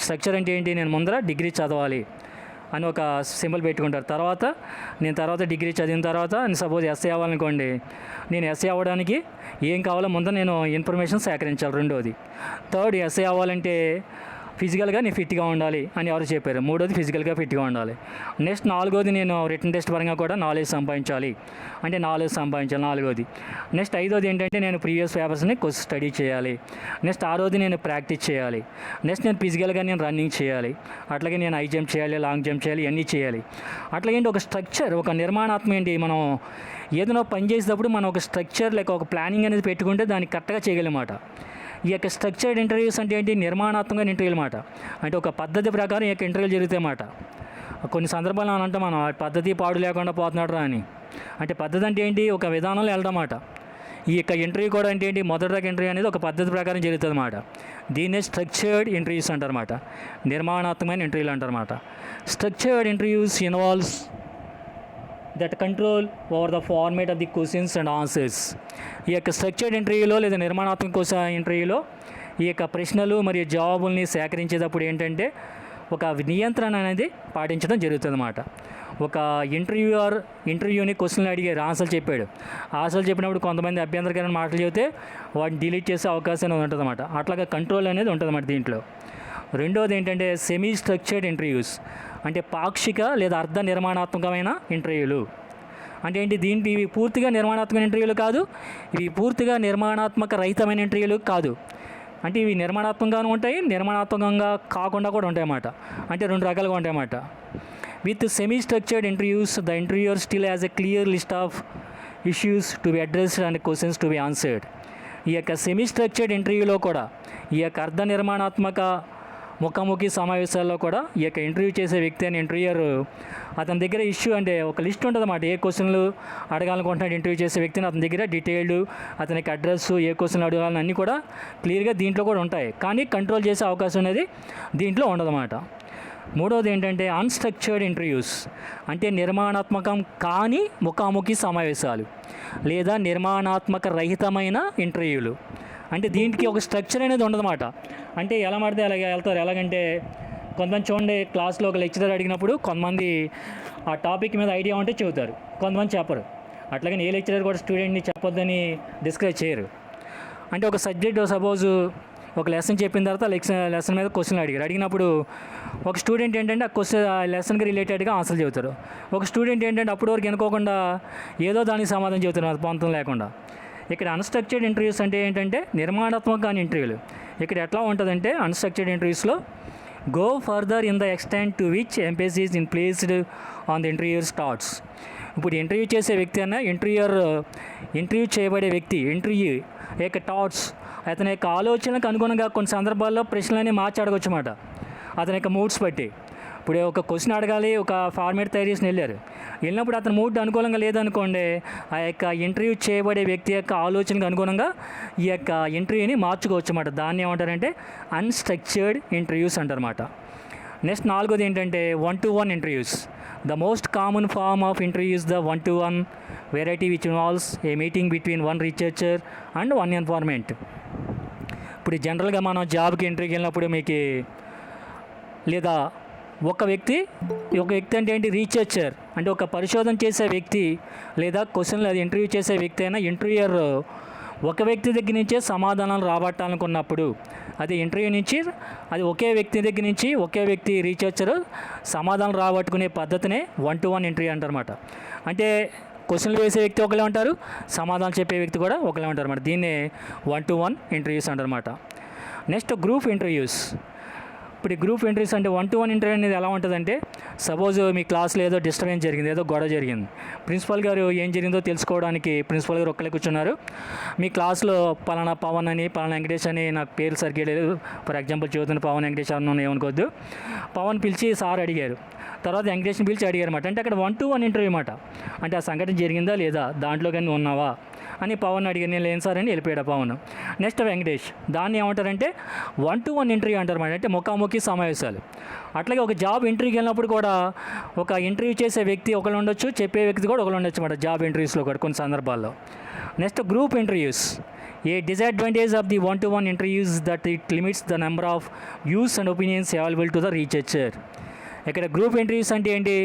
స్ట్రక్చర్ అంటే ఏంటి, నేను ముందర డిగ్రీ చదవాలి అని ఒక సింబల్ పెట్టుకుంటారు. తర్వాత డిగ్రీ చదివిన తర్వాత నేను సపోజ్ ఎస్ఏ అవ్వాలనుకోండి, నేను ఎస్ఏ అవ్వడానికి ఏం కావాలో ముందు నేను ఇన్ఫర్మేషన్ సేకరించాలి. రెండోది, థర్డ్, ఎస్ఏ అవ్వాలంటే ఫిజికల్గా నేను ఫిట్గా ఉండాలి అని ఎవరు చెప్పారు. మూడోది, ఫిజికల్గా ఫిట్గా ఉండాలి. నెక్స్ట్ నాలుగోది, నేను రిటన్ టెస్ట్ పరంగా కూడా నాలెడ్జ్ సంపాదించాలి. నాలుగోది. నెక్స్ట్ ఐదోది ఏంటంటే నేను ప్రీవియస్ పేపర్స్ని స్టడీ చేయాలి. నెక్స్ట్ ఆరోది, నేను ప్రాక్టీస్ చేయాలి. నెక్స్ట్ నేను ఫిజికల్గా నేను రన్నింగ్ చేయాలి. అట్లాగే నేను హై జంప్ చేయాలి, లాంగ్ జంప్ చేయాలి, ఇవన్నీ చేయాలి. అట్లాగే ఒక స్ట్రక్చర్, ఒక నిర్మాణాత్మక ఏంటి, మనం ఏదైనా పని చేసేటప్పుడు మనం ఒక స్ట్రక్చర్ లేక ఒక ప్లానింగ్ అనేది పెట్టుకుంటే దాన్ని కరెక్ట్గా చేయగలమాట. ఈ యొక్క స్ట్రక్చర్డ్ ఇంటర్వ్యూస్ అంటే ఏంటి, నిర్మాణాత్మకమైన ఇంటర్వ్యూలు అన్నమాట. అంటే ఒక పద్ధతి ప్రకారం ఈ యొక్క ఇంటర్వ్యూలు జరుగుతాయి అన్నమాట. కొన్ని సందర్భాలు అంటే మనం పద్ధతి పాడు లేకుండా పోతున్నాడు రా అని. అంటే పద్ధతి అంటే ఏంటి, ఒక విధానంలో వెళ్ళడమాట. ఈ యొక్క ఇంటర్వ్యూ కూడా అంటే ఏంటి, మొదటి ఇంటర్వ్యూ అనేది ఒక పద్ధతి ప్రకారం జరుగుతుంది అన్నమాట. దీన్నే స్ట్రక్చర్డ్ ఇంటర్వ్యూస్ అంటారన్నమాట, నిర్మాణాత్మకమైన ఇంటర్వ్యూలు అంటారన్నమాట. Structured interviews involves that control over the format of the questions and answers. ఈ యొక్క స్ట్రక్చర్డ్ ఇంటర్వ్యూలో లేదా నిర్మాణాత్మక ఇంటర్వ్యూలో ఈ యొక్క ప్రశ్నలు మరియు జవాబుల్ని సేకరించేటప్పుడు ఏంటంటే ఒక నియంత్రణ అనేది పాటించడం జరుగుతుందన్నమాట. ఒక ఇంటర్వ్యూని క్వశ్చన్లు అడిగారు, ఆన్సర్లు చెప్పాడు. ఆన్సర్లు చెప్పినప్పుడు కొంతమంది అభ్యంతరకరమైన మాటలు చెబితే వాటిని డిలీట్ చేసే అవకాశం ఉంటుందన్నమాట. అట్లాగా కంట్రోల్ అనేది ఉంటుందన్నమాట దీంట్లో. రెండోది ఏంటంటే సెమీ స్ట్రక్చర్డ్ ఇంటర్వ్యూస్, అంటే పాక్షిక లేదా అర్ధ నిర్మాణాత్మకమైన ఇంటర్వ్యూలు. అంటే ఏంటి, ఇవి పూర్తిగా నిర్మాణాత్మక ఇంటర్వ్యూలు కాదు, ఇవి పూర్తిగా నిర్మాణాత్మక రహితమైన ఇంటర్వ్యూలు కాదు. అంటే ఇవి నిర్మాణాత్మకంగాను ఉంటాయి, నిర్మాణాత్మకంగా కాకుండా కూడా ఉంటాయన్నమాట. అంటే రెండు రకాలుగా ఉంటాయన్నమాట. With semi structured interviews the interviewer still has a clear list of issues to be addressed and questions to be answered. ఈ యొక్క సెమీ స్ట్రక్చర్డ్ ఇంటర్వ్యూలో కూడా, ఈ యొక్క అర్ధ నిర్మాణాత్మక ముఖాముఖి సమావేశాల్లో కూడా ఈ యొక్క ఇంటర్వ్యూ చేసే వ్యక్తి అని ఇంటర్వ్యూయర్ అతని దగ్గర ఇష్యూ అంటే ఒక లిస్ట్ ఉంటుంది అన్నమాట. ఏ క్వశ్చన్లు అడగాలనుకుంటున్నాడు ఇంటర్వ్యూ చేసే వ్యక్తిని అతని దగ్గర డీటెయిల్డ్ అతనికి అడ్రస్, ఏ క్వశ్చన్లు అడగాలని అన్నీ కూడా క్లియర్గా దీంట్లో కూడా ఉంటాయి. కానీ కంట్రోల్ చేసే అవకాశం అనేది దీంట్లో ఉండదన్నమాట. మూడవది ఏంటంటే అన్స్ట్రక్చర్డ్ ఇంటర్వ్యూస్, అంటే నిర్మాణాత్మకం కాని ముఖాముఖి సమావేశాలు లేదా నిర్మాణాత్మక రహితమైన ఇంటర్వ్యూలు. అంటే దీనికి ఒక స్ట్రక్చర్ అనేది ఉండదన్నమాట. అంటే ఎలా పడితే అలాగే వెళ్తారు. ఎలాగంటే కొంతమంది చూడండి, క్లాస్లో ఒక లెక్చరర్ అడిగినప్పుడు కొంతమంది ఆ టాపిక్ మీద ఐడియా ఉంటే చెబుతారు, కొంతమంది చెప్పరు. అట్లాగని ఏ లెక్చరర్ కూడా స్టూడెంట్ని చెప్పొద్దని డిస్కరేజ్ చేయరు. అంటే ఒక సబ్జెక్ట్ సపోజ్ ఒక లెసన్ చెప్పిన తర్వాత లెసన్ మీద క్వశ్చన్లు అడిగినప్పుడు ఒక స్టూడెంట్ ఏంటంటే ఆ లెసన్కి రిలేటెడ్గా ఆన్సర్ చెబుతారు. ఒక స్టూడెంట్ ఏంటంటే అప్పటి వరకు అనుకోకుండా ఏదో దానికి సమాధానం చెబుతున్నారు పొంతం లేకుండా. ఇక్కడ అన్స్ట్రక్చర్డ్ ఇంటర్వ్యూస్ అంటే ఏంటంటే నిర్మాణాత్మక కాని ఇంటర్వ్యూలు. ఇక్కడ ఎట్లా ఉంటుందంటే అన్స్ట్రక్చర్డ్ ఇంటర్వ్యూస్లో go further in the extent to which emphasis in placed on the interviewer starts. ఇప్పుడు ఇంటర్వ్యూ చేసే వ్యక్తి అన్న ఇంటర్వ్యూ చేయబడే వ్యక్తి ఇంటర్వ్యూ యొక్క థాట్స్, అతని యొక్క ఆలోచనలకు అనుగుణంగా కొన్ని సందర్భాల్లో ప్రశ్నలని మార్చి అడగొచ్చు అన్నమాట. అతని యొక్క మూడ్స్ బట్టి. ఇప్పుడు ఒక క్వశ్చన్ అడగాలి, ఒక ఫార్మేట్ తయారు చేసి వెళ్ళినప్పుడు అతని మూడ్ అనుకూలంగా లేదనుకోండి, ఆ యొక్క ఇంటర్వ్యూ చేయబడే వ్యక్తి యొక్క ఆలోచనకు అనుగుణంగా ఈ యొక్క ఇంటర్వ్యూని మార్చుకోవచ్చు అన్నమాట. దాన్ని ఏమంటారంటే అన్స్ట్రక్చర్డ్ ఇంటర్వ్యూస్ అంటారన్నమాట. నెక్స్ట్ నాలుగోది ఏంటంటే 1-to-1 interviews. The most common form of interviews the 1-to-1 variety which involves a meeting between one researcher and one informant. ఇప్పుడు జనరల్గా మనం జాబ్కి ఇంటర్వ్యూకి వెళ్ళినప్పుడు మీకు లేదా ఒక వ్యక్తి అంటే ఏంటి, రీసెర్చర్ అంటే ఒక పరిశోధన చేసే వ్యక్తి లేదా క్వశ్చన్లు అది ఇంటర్వ్యూ చేసే వ్యక్తి అయినా ఇంటర్వ్యూయర్ ఒక వ్యక్తి దగ్గర నుంచే సమాధానాలు రాబట్టాలనుకున్నప్పుడు అది ఇంటర్వ్యూ నుంచి అది ఒకే వ్యక్తి దగ్గర నుంచి ఒకే వ్యక్తి రీసెర్చర్ సమాధానం రాబట్టుకునే పద్ధతినే 1-to-1 ఇంటర్వ్యూ అంటారన్నమాట. అంటే క్వశ్చన్లు వేసే వ్యక్తి ఒకలే ఉంటారు, సమాధానం చెప్పే వ్యక్తి కూడా ఒకలే ఉంటారు అన్నమాట. దీన్నే 1-to-1 ఇంటర్వ్యూస్ అంటారన్నమాట. Next group interviews. ఇప్పుడు గ్రూప్ ఇంటర్వ్యూస్ అంటే 1-to-1 ఇంటర్వ్యూ అనేది ఎలా ఉంటుందంటే, సపోజ్ మీ క్లాస్లో ఏదో డిస్టర్బెన్స్ జరిగింది, ఏదో గొడవ జరిగింది. ప్రిన్సిపల్ గారు ఏం జరిగిందో తెలుసుకోవడానికి ప్రిన్సిపల్ గారు ఒక్కలే కూర్చున్నారు. మీ క్లాస్లో పలానా పవన్ అని పలానా వెంకటేష్ అని, నాకు పేరు సరిగ్గా లేదు, ఫర్ ఎగ్జాంపుల్ చదువుతున్న పవన్ వెంకటేష్ అని ఏమనుకోవద్దు. పవన్ పిలిచి సార్ అడిగారు, తర్వాత వెంకటేష్ని పిలిచి అడిగారు అనమాట. అంటే అక్కడ 1-to-1 ఇంటర్వ్యూ అనమాట. అంటే ఆ సంఘటన జరిగిందా లేదా, దాంట్లో కానీ ఉన్నావా అని పవన్ అడిగారు. నేను లేను సార్ అని వెళ్ళిపోయాడు పవన్. నెక్స్ట్ వెంకటేష్, దాన్ని ఏమంటారంటే 1-to-1 ఇంటర్వ్యూ అంటారు అన్నమాట. అంటే ముఖాముఖి సమావేశాలు. అట్లాగే ఒక జాబ్ ఇంటర్వ్యూకి వెళ్ళినప్పుడు కూడా ఒక ఇంటర్వ్యూ చేసే వ్యక్తి ఒకరు ఉండొచ్చు, చెప్పే వ్యక్తి కూడా ఒకరు ఉండొచ్చు అన్నమాట జాబ్ ఇంటర్వ్యూస్లో కూడా కొన్ని సందర్భాల్లో. Next group interviews. A disadvantage of the 1-to-1 interviews that it limits the number of views and opinions available to the researcher. ఇక్కడ గ్రూప్ ఇంటర్వ్యూస్ అంటే ఏంటి,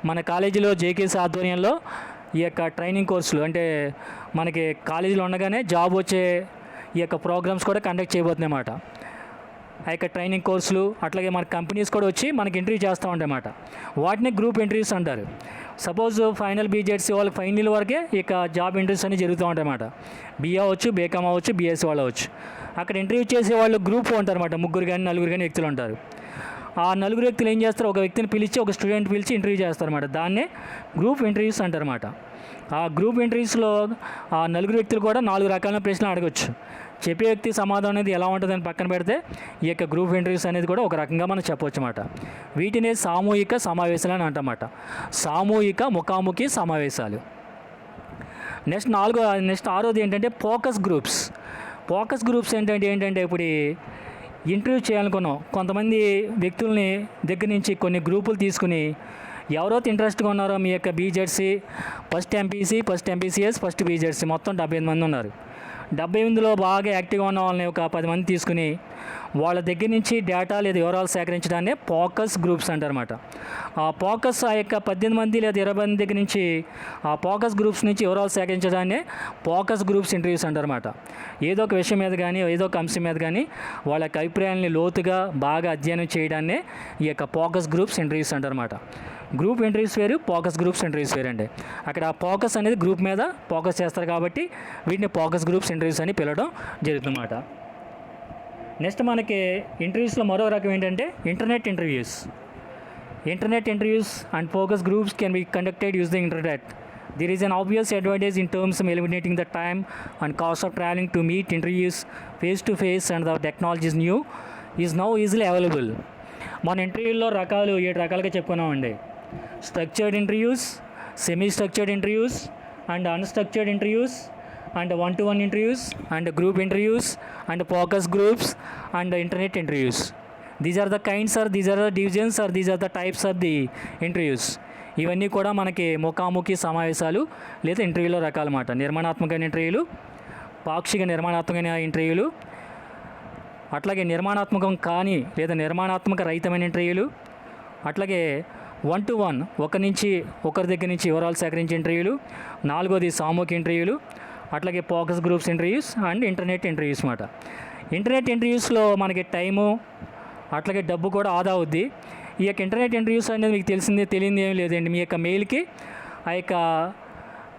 మన కాలేజీలో జేకేసీ ఆధ్వర్యంలో ఈ యొక్క ట్రైనింగ్ కోర్సులు అంటే మనకి కాలేజీలో ఉండగానే జాబ్ వచ్చే ఈ యొక్క ప్రోగ్రామ్స్ కూడా కండక్ట్ చేయబోతున్నాయి అన్నమాట. ఆ యొక్క ట్రైనింగ్ కోర్సులు అట్లాగే మన కంపెనీస్ కూడా వచ్చి మనకి ఇంటర్వ్యూ చేస్తూ ఉంటాయి అన్నమాట. వాటిని గ్రూప్ ఇంటర్వ్యూస్ అంటారు. సపోజ్ ఫైనల్ బీజెడ్సీ వాళ్ళకి ఫైనల్ వరకే ఇక జాబ్ ఇంటర్వ్యూస్ అన్నీ జరుగుతూ ఉంటాయి అన్నమాట. బీఏ అవ్వచ్చు, బీకామ్ అవ్వచ్చు, బీఎస్సీ వాళ్ళు అవ్వచ్చు. అక్కడ ఇంటర్వ్యూ చేసే వాళ్ళు గ్రూప్ ఉంటారు అన్నమాట. 3 కానీ 4 కానీ వ్యక్తులు ఉంటారు. ఆ 4 వ్యక్తులు ఏం చేస్తారు, ఒక వ్యక్తిని పిలిచి ఒక స్టూడెంట్ పిలిచి ఇంటర్వ్యూ చేస్తారన్నమాట. దాన్నే గ్రూప్ ఇంటర్వ్యూస్ అంటారన్నమాట. ఆ గ్రూప్ ఇంటర్వ్యూస్లో ఆ 4 వ్యక్తులు కూడా 4 రకాల ప్రశ్నలు అడగచ్చు. చెప్పే వ్యక్తి సమాధానం అనేది ఎలా ఉంటుందని పక్కన పెడితే ఈ యొక్క గ్రూప్ ఇంటర్వ్యూస్ అనేది కూడా ఒక రకంగా మనం చెప్పవచ్చు అన్నమాట. వీటిని సామూహిక సమావేశాలు అని అంటమాట. సామూహిక ముఖాముఖి సమావేశాలు. నెక్స్ట్ 6వది ఏంటంటే ఫోకస్ గ్రూప్స్. ఫోకస్ గ్రూప్స్ ఏంటంటే ఇప్పుడు ఇంటర్వ్యూ చేయాలనుకున్నాం, కొంతమంది వ్యక్తుల్ని దగ్గర నుంచి కొన్ని గ్రూపులు తీసుకుని ఎవరైతే ఇంట్రెస్ట్గా ఉన్నారో మీ యొక్క BZC first MPC, first MPCS, first BZC మొత్తం 75 మంది ఉన్నారు. 78లో బాగా యాక్టివ్గా ఉన్న వాళ్ళని ఒక 10 మంది తీసుకుని వాళ్ళ దగ్గర నుంచి డేటా లేదా వివరాలు సేకరించడాన్ని ఫోకస్ గ్రూప్స్ అంటారన్నమాట. ఆ ఫోకస్ ఆ యొక్క 18 మంది లేదా 20 మంది దగ్గర నుంచి ఆ ఫోకస్ గ్రూప్స్ నుంచి వివరాలు సేకరించడాన్ని ఫోకస్ గ్రూప్స్ ఇంటర్వ్యూస్ అంటారన్నమాట. ఏదో ఒక విషయం మీద కానీ ఏదో ఒక అంశం మీద కానీ వాళ్ళ యొక్క అభిప్రాయాలని లోతుగా బాగా అధ్యయనం చేయడాన్ని ఈ యొక్క ఫోకస్ గ్రూప్స్ ఇంటర్వ్యూస్ అంటారన్నమాట. గ్రూప్ ఇంటర్వ్యూస్ వేరు, ఫోకస్ గ్రూప్స్ ఇంటర్వ్యూస్ వేరు అండి. అక్కడ ఫోకస్ అనేది గ్రూప్ మీద ఫోకస్ చేస్తారు కాబట్టి వీటిని ఫోకస్ గ్రూప్స్ ఇంటర్వ్యూస్ అని పిలవడం జరుగుతుందన్నమాట. నెక్స్ట్ మనకి ఇంటర్వ్యూస్లో మరో రకం ఏంటంటే internet interviews. Internet interviews and focus groups can be conducted use the internet. There is an obvious advantage in terms of eliminating the time and cost of traveling to meet interviews face to face, and the technology is now easily available. మన ఇంటర్వ్యూల్లో రకాలు 7 రకాలుగా చెప్పుకున్నామండి. Structured interviews, semi structured interviews, and unstructured interviews, and 1-to-1 interviews, and group interviews, and focus groups, and internet interviews. These are the kinds are these are the divisions are these are the types of the interviews. ఇవన్నీ కూడా మనకి ముఖాముఖి సమావేశాలు లేదా ఇంటర్వ్యూలో రకాలన్నమాట. నిర్మాణాత్మకమైన ఇంటర్వ్యూలు, పాక్షిక నిర్మాణాత్మకమైన ఇంటర్వ్యూలు, అట్లాగే నిర్మాణాత్మకం కానీ లేదా నిర్మాణాత్మక రహితమైన ఇంటర్వ్యూలు, అట్లాగే 1-to-1 ఒకరి దగ్గర నుంచి వివరాలు సేకరించే ఇంటర్వ్యూలు, 4వది సామూహిక ఇంటర్వ్యూలు, అట్లాగే focus groups interviews and internet interviews అన్నమాట. ఇంటర్నెట్ ఇంటర్వ్యూస్లో మనకి టైము అట్లాగే డబ్బు కూడా ఆదా అవుద్ది. ఈ యొక్క ఇంటర్నెట్ ఇంటర్వ్యూస్ అనేది మీకు తెలియదు ఏం లేదండి. మీ యొక్క మెయిల్కి ఆ యొక్క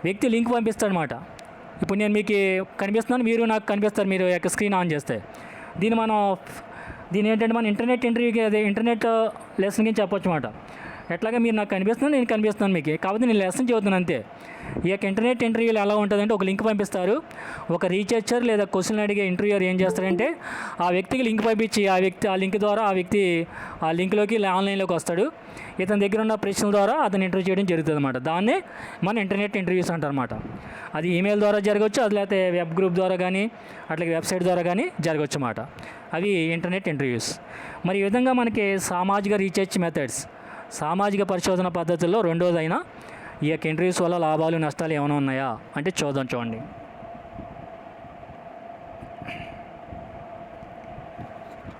వ్యక్తి లింక్ పంపిస్తాడనమాట. ఇప్పుడు నేను మీకు కనిపిస్తున్నాను, మీరు నాకు కనిపిస్తారు, మీరు యొక్క స్క్రీన్ ఆన్ చేస్తే. దీని ఏంటంటే మన ఇంటర్నెట్ ఇంటర్వ్యూకి అదే ఇంటర్నెట్ లెసన్ కింద చెప్పొచ్చు అన్నమాట. ఎట్లాగా మీరు నాకు కనిపిస్తున్నాను, నేను కనిపిస్తున్నాను మీకు, కాకపోతే నేను లెసన్ చదువుతున్నాను అంతే. ఈ యొక్క ఇంటర్నెట్ ఇంటర్వ్యూలు ఎలా ఉంటుందంటే ఒక లింక్ పంపిస్తారు. ఒక రీసెర్చర్ లేదా క్వశ్చన్ అడిగే ఇంటర్వ్యూయర్ ఏం చేస్తారంటే ఆ వ్యక్తికి లింక్ పంపించి ఆ లింక్ ద్వారా ఆ వ్యక్తి ఆ లింక్లోకి ఆన్లైన్లోకి వస్తాడు. ఇతని దగ్గర ఉన్న ప్రశ్నల ద్వారా అతను ఇంటర్వ్యూ చేయడం జరుగుతుంది అన్నమాట. దాన్నే మన ఇంటర్నెట్ ఇంటర్వ్యూస్ అంటారన్నమాట. అది ఈమెయిల్ ద్వారా జరగవచ్చు, అది లేకపోతే వెబ్ గ్రూప్ ద్వారా కానీ అట్లాగే వెబ్సైట్ ద్వారా కానీ జరగవచ్చు అన్నమాట. అవి ఇంటర్నెట్ ఇంటర్వ్యూస్. మరి ఈ విధంగా మనకి సామాజిక రీసెర్చ్ మెథడ్స్, సామాజిక పరిశోధన పద్ధతుల్లో రెండోదైన ఈ యొక్క ఇంటర్వ్యూస్ వల్ల లాభాలు నష్టాలు ఏమైనా ఉన్నాయా అంటే చూడండి.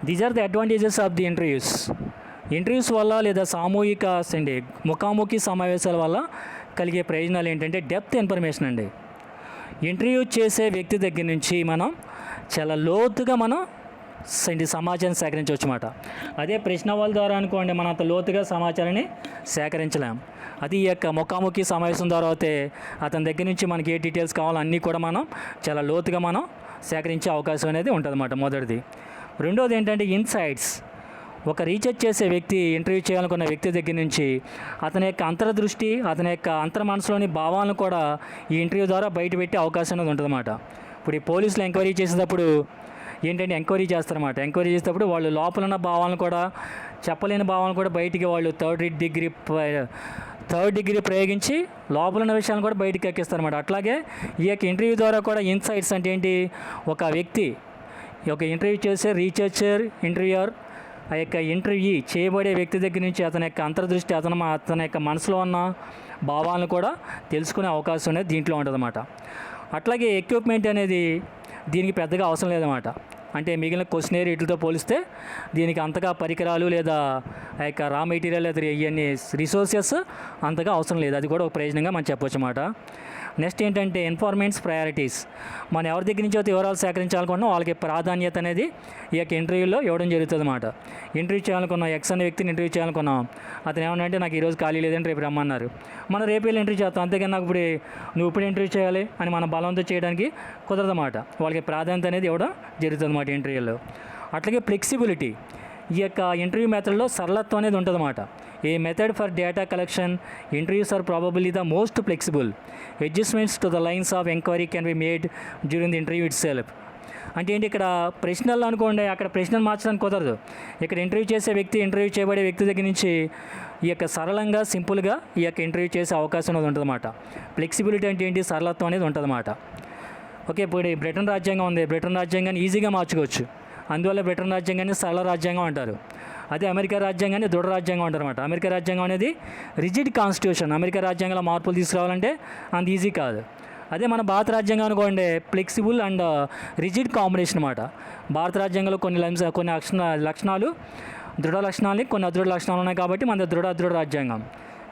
These are the advantages of the interviews. Interviews వల్ల లేదా సామూహిక ముఖాముఖి సమావేశాల వల్ల కలిగే ప్రయోజనాలు ఏంటంటే డెప్త్ ఇన్ఫర్మేషన్ అండి. ఇంటర్వ్యూ చేసే వ్యక్తి దగ్గర నుంచి మనం చాలా లోతుగా సమాచారం సేకరించవచ్చు అన్నమాట. అదే ప్రశ్నవాళ్ళ ద్వారా అనుకోండి మనం అంత లోతుగా సమాచారాన్ని సేకరించలేం. అది ఈ యొక్క ముఖాముఖి సమావేశం ద్వారా అయితే అతని దగ్గర నుంచి మనకి ఏ డీటెయిల్స్ కావాలో అన్నీ కూడా మనం చాలా లోతుగా సేకరించే అవకాశం అనేది ఉంటుంది అన్నమాట. మొదటిది. రెండోది ఏంటంటే ఇన్సైట్స్. ఒక రీసెర్చ్ చేసే వ్యక్తి ఇంటర్వ్యూ చేయాలనుకున్న వ్యక్తి దగ్గర నుంచి అతని యొక్క అంతర్దృష్టి, అతని యొక్క మనసులోని భావాలను కూడా ఈ ఇంటర్వ్యూ ద్వారా బయటపెట్టే అవకాశం అనేది ఉంటుంది అన్నమాట. ఇప్పుడు ఈ పోలీసులు ఎంక్వైరీ చేసేటప్పుడు ఏంటంటే ఎంక్వైరీ చేస్తారన్నమాట. ఎంక్వైరీ చేసేటప్పుడు వాళ్ళు లోపల ఉన్న భావాలను కూడా, చెప్పలేని భావాలను కూడా బయటికి వాళ్ళు థర్డ్ డిగ్రీ ప్రయోగించి లోపల ఉన్న విషయాలను కూడా బయటికి ఎక్కిస్తారన్నమాట. అట్లాగే ఈ యొక్క ఇంటర్వ్యూ ద్వారా కూడా ఇన్సైట్స్ అంటే ఏంటి, ఒక వ్యక్తి ఒక ఇంటర్వ్యూ చేసే రీసెర్చర్ ఇంటర్వ్యూయర్ ఆ యొక్క ఇంటర్వ్యూ చేయబడే వ్యక్తి దగ్గర నుంచి అతని యొక్క అంతర్దృష్టి, అతని యొక్క మనసులో ఉన్న భావాలను కూడా తెలుసుకునే అవకాశం అనేది దీంట్లో ఉంటుందన్నమాట. అట్లాగే ఎక్విప్మెంట్ అనేది దీనికి పెద్దగా అవసరం లేదన్నమాట. అంటే మిగిలిన క్వశ్చనరీ వీటితో పోలిస్తే దీనికి అంతగా పరికరాలు లేదా ఆ యొక్క రా మెటీరియల్ లేదా ఇవన్నీ రిసోర్సెస్ అంతగా అవసరం లేదు. అది కూడా ఒక ప్రయోజనంగా మనం చెప్పొచ్చు అన్నమాట. నెక్స్ట్ ఏంటంటే ఇన్ఫార్మెంట్స్ ప్రయారిటీస్. మనం ఎవరి దగ్గర నుంచి అయితే వివరాలు సేకరించాలనుకున్నా వాళ్ళకి ప్రాధాన్యత అనేది ఈ యొక్క ఇంటర్వ్యూలో ఇవ్వడం జరుగుతుంది అన్నమాట. ఇంటర్వ్యూ చేయాలనుకున్నాం, ఎక్స్ అనే వ్యక్తిని ఇంటర్వ్యూ చేయాలనుకున్నాం, అతను ఏమన్నా నాకు ఈరోజు ఖాళీ లేదంటే రేపు రమ్మన్నారు, మనం రేపు వెళ్ళి ఇంటర్వ్యూ చేస్తాం. అంతేగాని నాకు నువ్వు ఇప్పుడు ఇంటర్వ్యూ చేయాలి అని మనం బలవంతం చేయడానికి కుదరదన్నమాట. వాళ్ళకి ప్రాధాన్యత అనేది ఇవ్వడం జరుగుతుంది అన్నమాట ఇంటర్వ్యూలో. అట్లాగే ఫ్లెక్సిబిలిటీ. ఈ యొక్క ఇంటర్వ్యూ మెథడ్లో సరళత్వం అనేది ఉంటుందన్నమాట. A method for data collection interviews are probably the most flexible. Adjustments to the lines of enquiry can be made during the interview itself. అంటే ఏంటి, ఇక్కడ ప్రశ్నలు అనుకోండి, అక్కడ ప్రశ్నలు మార్చడానికి కుదరదు. ఇక్కడ ఇంటర్వ్యూ చేసే వ్యక్తి ఇంటర్వ్యూ చేయబడే వ్యక్తి దగ్గర నుంచి ఈ యొక్క సరళంగా సింపుల్గా ఈ యొక్క ఇంటర్వ్యూ చేసే అవకాశం అనేది ఉంటుందన్నమాట. ఫ్లెక్సిబిలిటీ అంటే ఏంటి, సరళత్వం అనేది ఉంటుందన్నమాట. ఓకే, ఇప్పుడు బ్రిటన్ రాజ్యాంగం ఉంది, బ్రిటన్ రాజ్యాంగాన్ని ఈజీగా మార్చుకోవచ్చు. అందువల్ల బ్రిటన్ రాజ్యాంగాన్ని సరళ రాజ్యాంగం అంటారు. అదే అమెరికా రాజ్యాంగాన్ని దృఢ రాజ్యాంగం అంటారు అనమాట. అమెరికా రాజ్యాంగం అనేది రిజిడ్ కాన్స్టిట్యూషన్. అమెరికా రాజ్యాంగంలో మార్పులు తీసుకురావాలంటే అంత ఈజీ కాదు. అదే మన భారత రాజ్యాంగం అనుకోండి, ఫ్లెక్సిబుల్ అండ్ రిజిడ్ కాంబినేషన్ అనమాట. భారత రాజ్యాంగంలో కొన్ని లక్షణాలు దృఢ లక్షణాలు, కొన్ని అదృఢ లక్షణాలు ఉన్నాయి కాబట్టి మన అదృఢ రాజ్యాంగం.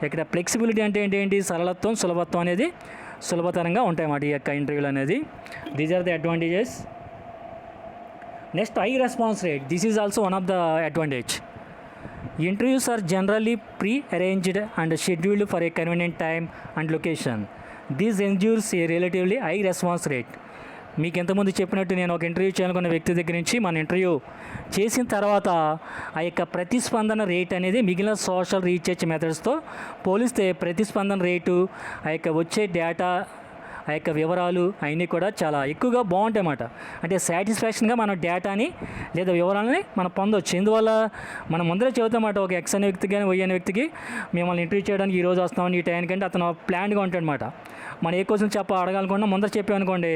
ఇక్కడ ఫ్లెక్సిబిలిటీ అంటే ఏంటి, సరళత్వం, సులభత్వం అనేది సులభతరంగా ఉంటాయన్నమాట ఈ యొక్క ఇంటర్వ్యూలు అనేది. These are the advantages. Next, high response rate. This is also one of the advantage. Interviews are generally pre-arranged and scheduled for a convenient time and location. This ensures a relatively high response rate. మీకు ఇంతకుముందు చెప్పినట్టు నేను ఒక interview చేయాలనుకున్న వ్యక్తి దగ్గర నుంచి మన ఇంటర్వ్యూ చేసిన తర్వాత ఆ యొక్క ప్రతిస్పందన రేట్ అనేది మిగిలిన సోషల్ రీసెర్చ్ మెథడ్స్తో పోలిస్తే ప్రతిస్పందన రేటు, ఆ యొక్క వచ్చే డేటా, ఆ యొక్క వివరాలు అవన్నీ కూడా చాలా ఎక్కువగా బాగుంటాయి అన్నమాట. అంటే సాటిస్ఫాక్షన్గా మన డేటాని లేదా వివరాలని మనం పొందవచ్చు. ఇందువల్ల మనం ముందరే చెబుతామాట, ఒక ఎక్స్ అనే వ్యక్తికి కానీ వై అనే వ్యక్తికి మిమ్మల్ని ఇంటర్వ్యూ చేయడానికి ఈరోజు వస్తామని ఈ టైంకంటే అతను ప్లాన్గా ఉంటాడనమాట. మనం ఏ క్వశ్చన్ అడగాలనుకున్నా ముందర చెప్పామనుకోండి,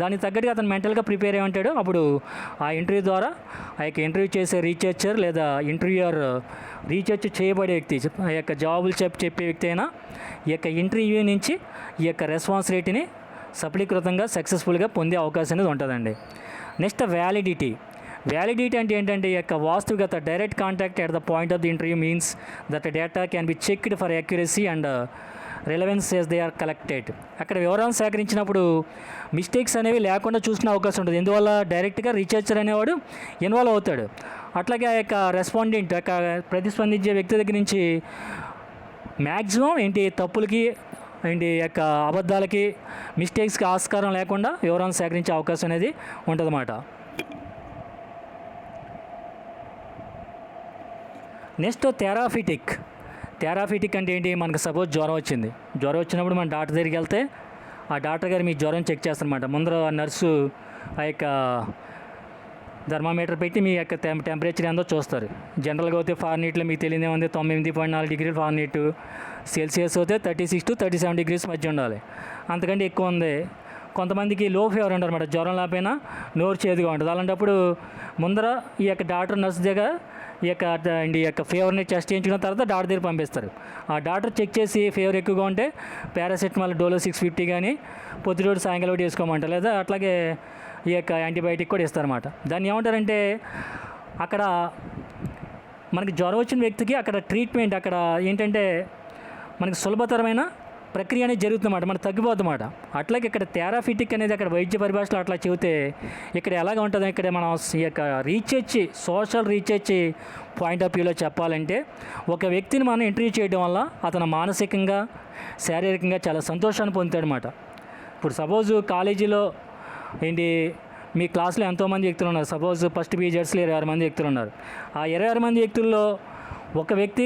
దానికి తగ్గట్టుగా అతను మెంటల్గా ప్రిపేర్ అయి ఉంటాడు. అప్పుడు ఆ ఇంటర్వ్యూ ద్వారా ఆ యొక్క ఇంటర్వ్యూ చేసే రీసెర్చర్ లేదా ఇంటర్వ్యూయర్ రీసెర్చ్ చేయబడే వ్యక్తి, ఆ యొక్క జాబులు చెప్పే వ్యక్తి అయినా ఈ యొక్క ఇంటర్వ్యూ నుంచి ఈ యొక్క రెస్పాన్స్ రేట్ని సఫలీకృతంగా సక్సెస్ఫుల్గా పొందే అవకాశం అనేది ఉంటుందండి. నెక్స్ట్ వ్యాలిడిటీ అంటే ఏంటంటే ఈ యొక్క వాస్తవికత, direct contact at the point of the interview means that data can be checked for accuracy and relevance as they are collected. అక్కడ వివరాలు సేకరించినప్పుడు మిస్టేక్స్ అనేవి లేకుండా చూసుకునే అవకాశం ఉంటుంది. ఎందువల్ల డైరెక్ట్గా రీసెర్చర్ అనేవాడు ఇన్వాల్వ్ అవుతాడు. అట్లాగే ఆ యొక్క రెస్పాండెంట్, యొక్క ప్రతిస్పందించే వ్యక్తి దగ్గర నుంచి మ్యాక్సిమం తప్పులకి యొక్క అబద్ధాలకి, మిస్టేక్స్కి ఆస్కారం లేకుండా వివరాలను సేకరించే అవకాశం అనేది ఉంటుందన్నమాట. నెక్స్ట్ థెరాపిటిక్ అంటే ఏంటి? మనకు సపోజ్ జ్వరం వచ్చినప్పుడు మనం డాక్టర్ దగ్గరికి వెళ్తే ఆ డాక్టర్ గారు మీ జ్వరం చెక్ చేస్తారన్నమాట. ముందర నర్సు ఆ యొక్క థర్మామీటర్ పెట్టి మీ యొక్క టెంపరేచర్ ఎంతో చూస్తారు. జనరల్గా అయితే ఫారెన్హీట్లో మీకు తెలియదే ఉంది, 98.4 డిగ్రీలు ఫారెన్హీట్. సెల్సియస్ అయితే 36 to 37 డిగ్రీస్ మధ్య ఉండాలి. అంతకంటే ఎక్కువ ఉంది. కొంతమందికి లో ఫీవర్ ఉంటారు అన్నమాట, జ్వరం లేకపోయినా నోరు చేదుగా ఉంటుంది. అలాంటప్పుడు ముందర ఈ యొక్క డాక్టర్ నర్సు దగ్గర ఈ యొక్క ఫీవర్ని టెస్ట్ చేయించుకున్న తర్వాత డాక్టర్ దగ్గర పంపిస్తారు. ఆ డాక్టర్ చెక్ చేసి ఫీవర్ ఎక్కువగా ఉంటే పారాసెటమాల్ డోలో 650 కానీ పొద్దురోజు సాయంకాలం ఒకటి వేసుకోమంటారు, లేదా అట్లాగే ఈ యొక్క యాంటీబయాటిక్ కూడా ఇస్తారన్నమాట. దాన్ని ఏమంటారంటే అక్కడ మనకి జ్వరం వచ్చిన వ్యక్తికి అక్కడ ట్రీట్మెంట్ అక్కడ ఏంటంటే మనకి సులభతరమైన ప్రక్రియ అనేది జరుగుతుందన్నమాట, మనకు తగ్గిపోతుందన్నమాట. అట్లాగే ఇక్కడ థెరాపిటిక్ అనేది అక్కడ వైద్య పరిభాషలో అట్లా చెబితే ఇక్కడ ఎలాగ ఉంటుంది, ఇక్కడ మనం ఈ యొక్క సోషల్ రీసెర్చ్ పాయింట్ ఆఫ్ వ్యూలో చెప్పాలంటే ఒక వ్యక్తిని మనం ఇంటర్వ్యూ చేయడం వల్ల అతను మానసికంగా, శారీరకంగా చాలా సంతోషాన్ని పొందుతాడు అన్నమాట. ఇప్పుడు సపోజు కాలేజీలో మీ క్లాస్లో ఎంతోమంది వ్యక్తులు ఉన్నారు. సపోజ్ ఫస్ట్ పీజర్స్లో 26 మంది వ్యక్తులు ఉన్నారు. ఆ 26 మంది వ్యక్తుల్లో ఒక వ్యక్తి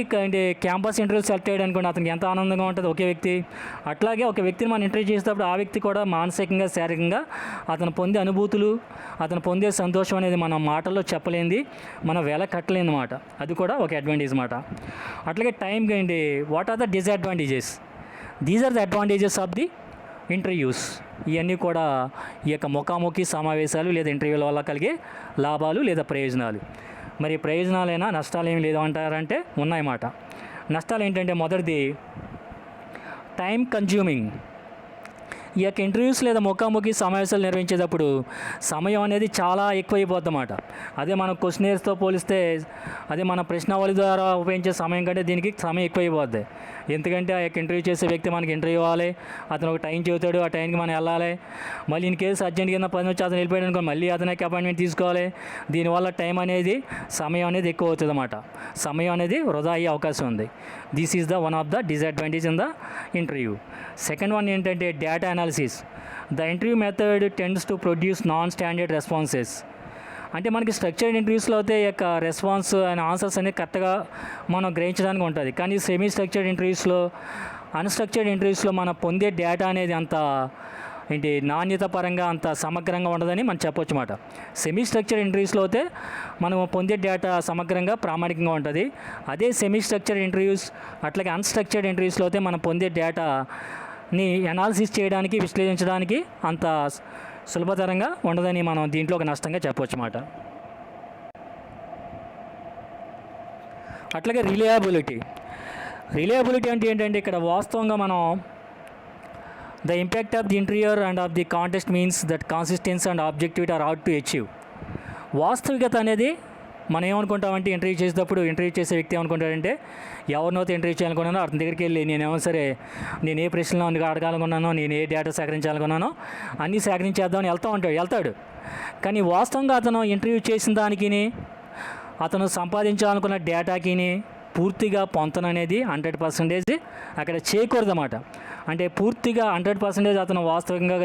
క్యాంపస్ ఇంటర్వ్యూ సెలెక్ట్ అయ్యాడు అనుకోండి, అతనికి ఎంత ఆనందంగా ఉంటుంది ఒకే వ్యక్తి. అట్లాగే ఒక వ్యక్తిని మనం ఇంటర్వ్యూ చేసేటప్పుడు ఆ వ్యక్తి కూడా మానసికంగా, శారీరకంగా అతను పొందే అనుభూతులు, అతను పొందే సంతోషం అనేది మన మాటల్లో చెప్పలేనిది, మనం వెల కట్టలేని మాట. అది కూడా ఒక అడ్వాంటేజ్ మాట. అట్లాగే టైంకి what are the disadvantages? These are the advantages of the interviews. ఇవన్నీ కూడా ఈ యొక్క ముఖాముఖి సమావేశాలు లేదా ఇంటర్వ్యూల వల్ల కలిగే లాభాలు లేదా ప్రయోజనాలు. మరి ప్రయోజనాలైనా నష్టాలు ఏమి లేదు అంటారంటే ఉన్నాయన్నమాట. నష్టాలు ఏంటంటే మొదటిది టైం కన్జ్యూమింగ్. ఈ యొక్క ఇంటర్వ్యూస్ లేదా ముఖాముఖి సమావేశాలు నిర్వహించేటప్పుడు సమయం అనేది చాలా ఎక్కువైపోద్ది అన్నమాట. అదే మన క్వశ్చనర్స్తో పోలిస్తే, అదే మన ప్రశ్నావళి ద్వారా ఉపయోగించే సమయం కంటే దీనికి సమయం ఎక్కువైపోద్ది. ఎందుకంటే ఆ యొక్క ఇంటర్వ్యూ చేసే వ్యక్తి మనకి ఇంటర్వ్యూ అవ్వాలి, అతను ఒక టైం చెబుతాడు, ఆ టైంకి మనం వెళ్ళాలి. మళ్ళీ ఇన్ కేసు అర్జెంట్ కింద 10 నిమిషాలు అతను వెళ్ళిపోయాడు అనుకో, మళ్ళీ అతనికి అపాయింట్మెంట్ తీసుకోవాలి. దీనివల్ల సమయం అనేది ఎక్కువ అవుతుంది అన్నమాట. సమయం అనేది వృధా అయ్యే అవకాశం ఉంది. This is the one of the disadvantage in the interview. Second one ఏంటంటే data analysis. The interview method tends to produce non standard responses. అంటే మనకి స్ట్రక్చర్డ్ ఇంటర్వ్యూస్లో అయితే ఈ యొక్క రెస్పాన్స్ అండ్ ఆన్సర్స్ అనేది కరెక్ట్గా మనం గ్రహించడానికి ఉంటుంది. కానీ సెమీ స్ట్రక్చర్డ్ ఇంటర్వ్యూస్లో, అన్స్ట్రక్చర్డ్ ఇంటర్వ్యూస్లో మనం పొందే డేటా అనేది అంత నాణ్యత పరంగా అంత సమగ్రంగా ఉండదని మనం చెప్పొచ్చు అన్నమాట. సెమీ స్ట్రక్చర్డ్ ఇంటర్వ్యూస్లో అయితే మనం పొందే డేటా సమగ్రంగా, ప్రామాణికంగా ఉంటుంది. అదే సెమీ స్ట్రక్చర్డ్ ఇంటర్వ్యూస్ అట్లాగే అన్స్ట్రక్చర్డ్ ఇంటర్వ్యూస్లో అయితే మనం పొందే డేటాని అనాలిసిస్ చేయడానికి, విశ్లేషించడానికి అంత సులభతరంగా ఉండదని మనం దీంట్లో ఒక నష్టంగా చెప్పవచ్చు అన్నమాట. అట్లాగే రిలయబిలిటీ అంటే ఏంటంటే ఇక్కడ వాస్తవంగా మనం the impact of the interviewer and of the context means that consistency and objectivity are out to achieve. వాస్తవికత అనేది మనం ఏమనుకుంటామంటే ఇంటర్వ్యూ చేసేటప్పుడు ఇంటర్వ్యూ చేసే వ్యక్తి ఏమనుకుంటాడంటే ఎవరినైతే ఇంటర్వ్యూ చేయాలనుకున్నానో అతని దగ్గరికి వెళ్ళి నేను ఏ ప్రశ్నలో అడగాలనుకున్నానో, నేను ఏ డేటా సేకరించాలనుకున్నానో అన్నీ సేకరించేద్దామని వెళ్తాడు. కానీ వాస్తవంగా అతను ఇంటర్వ్యూ చేసిన దానికి, అతను సంపాదించాలనుకున్న డేటాకి పూర్తిగా పొంతన అనేది 100% అక్కడ చేయకూడదు అన్నమాట. అంటే పూర్తిగా 100% అతను వాస్తవంగా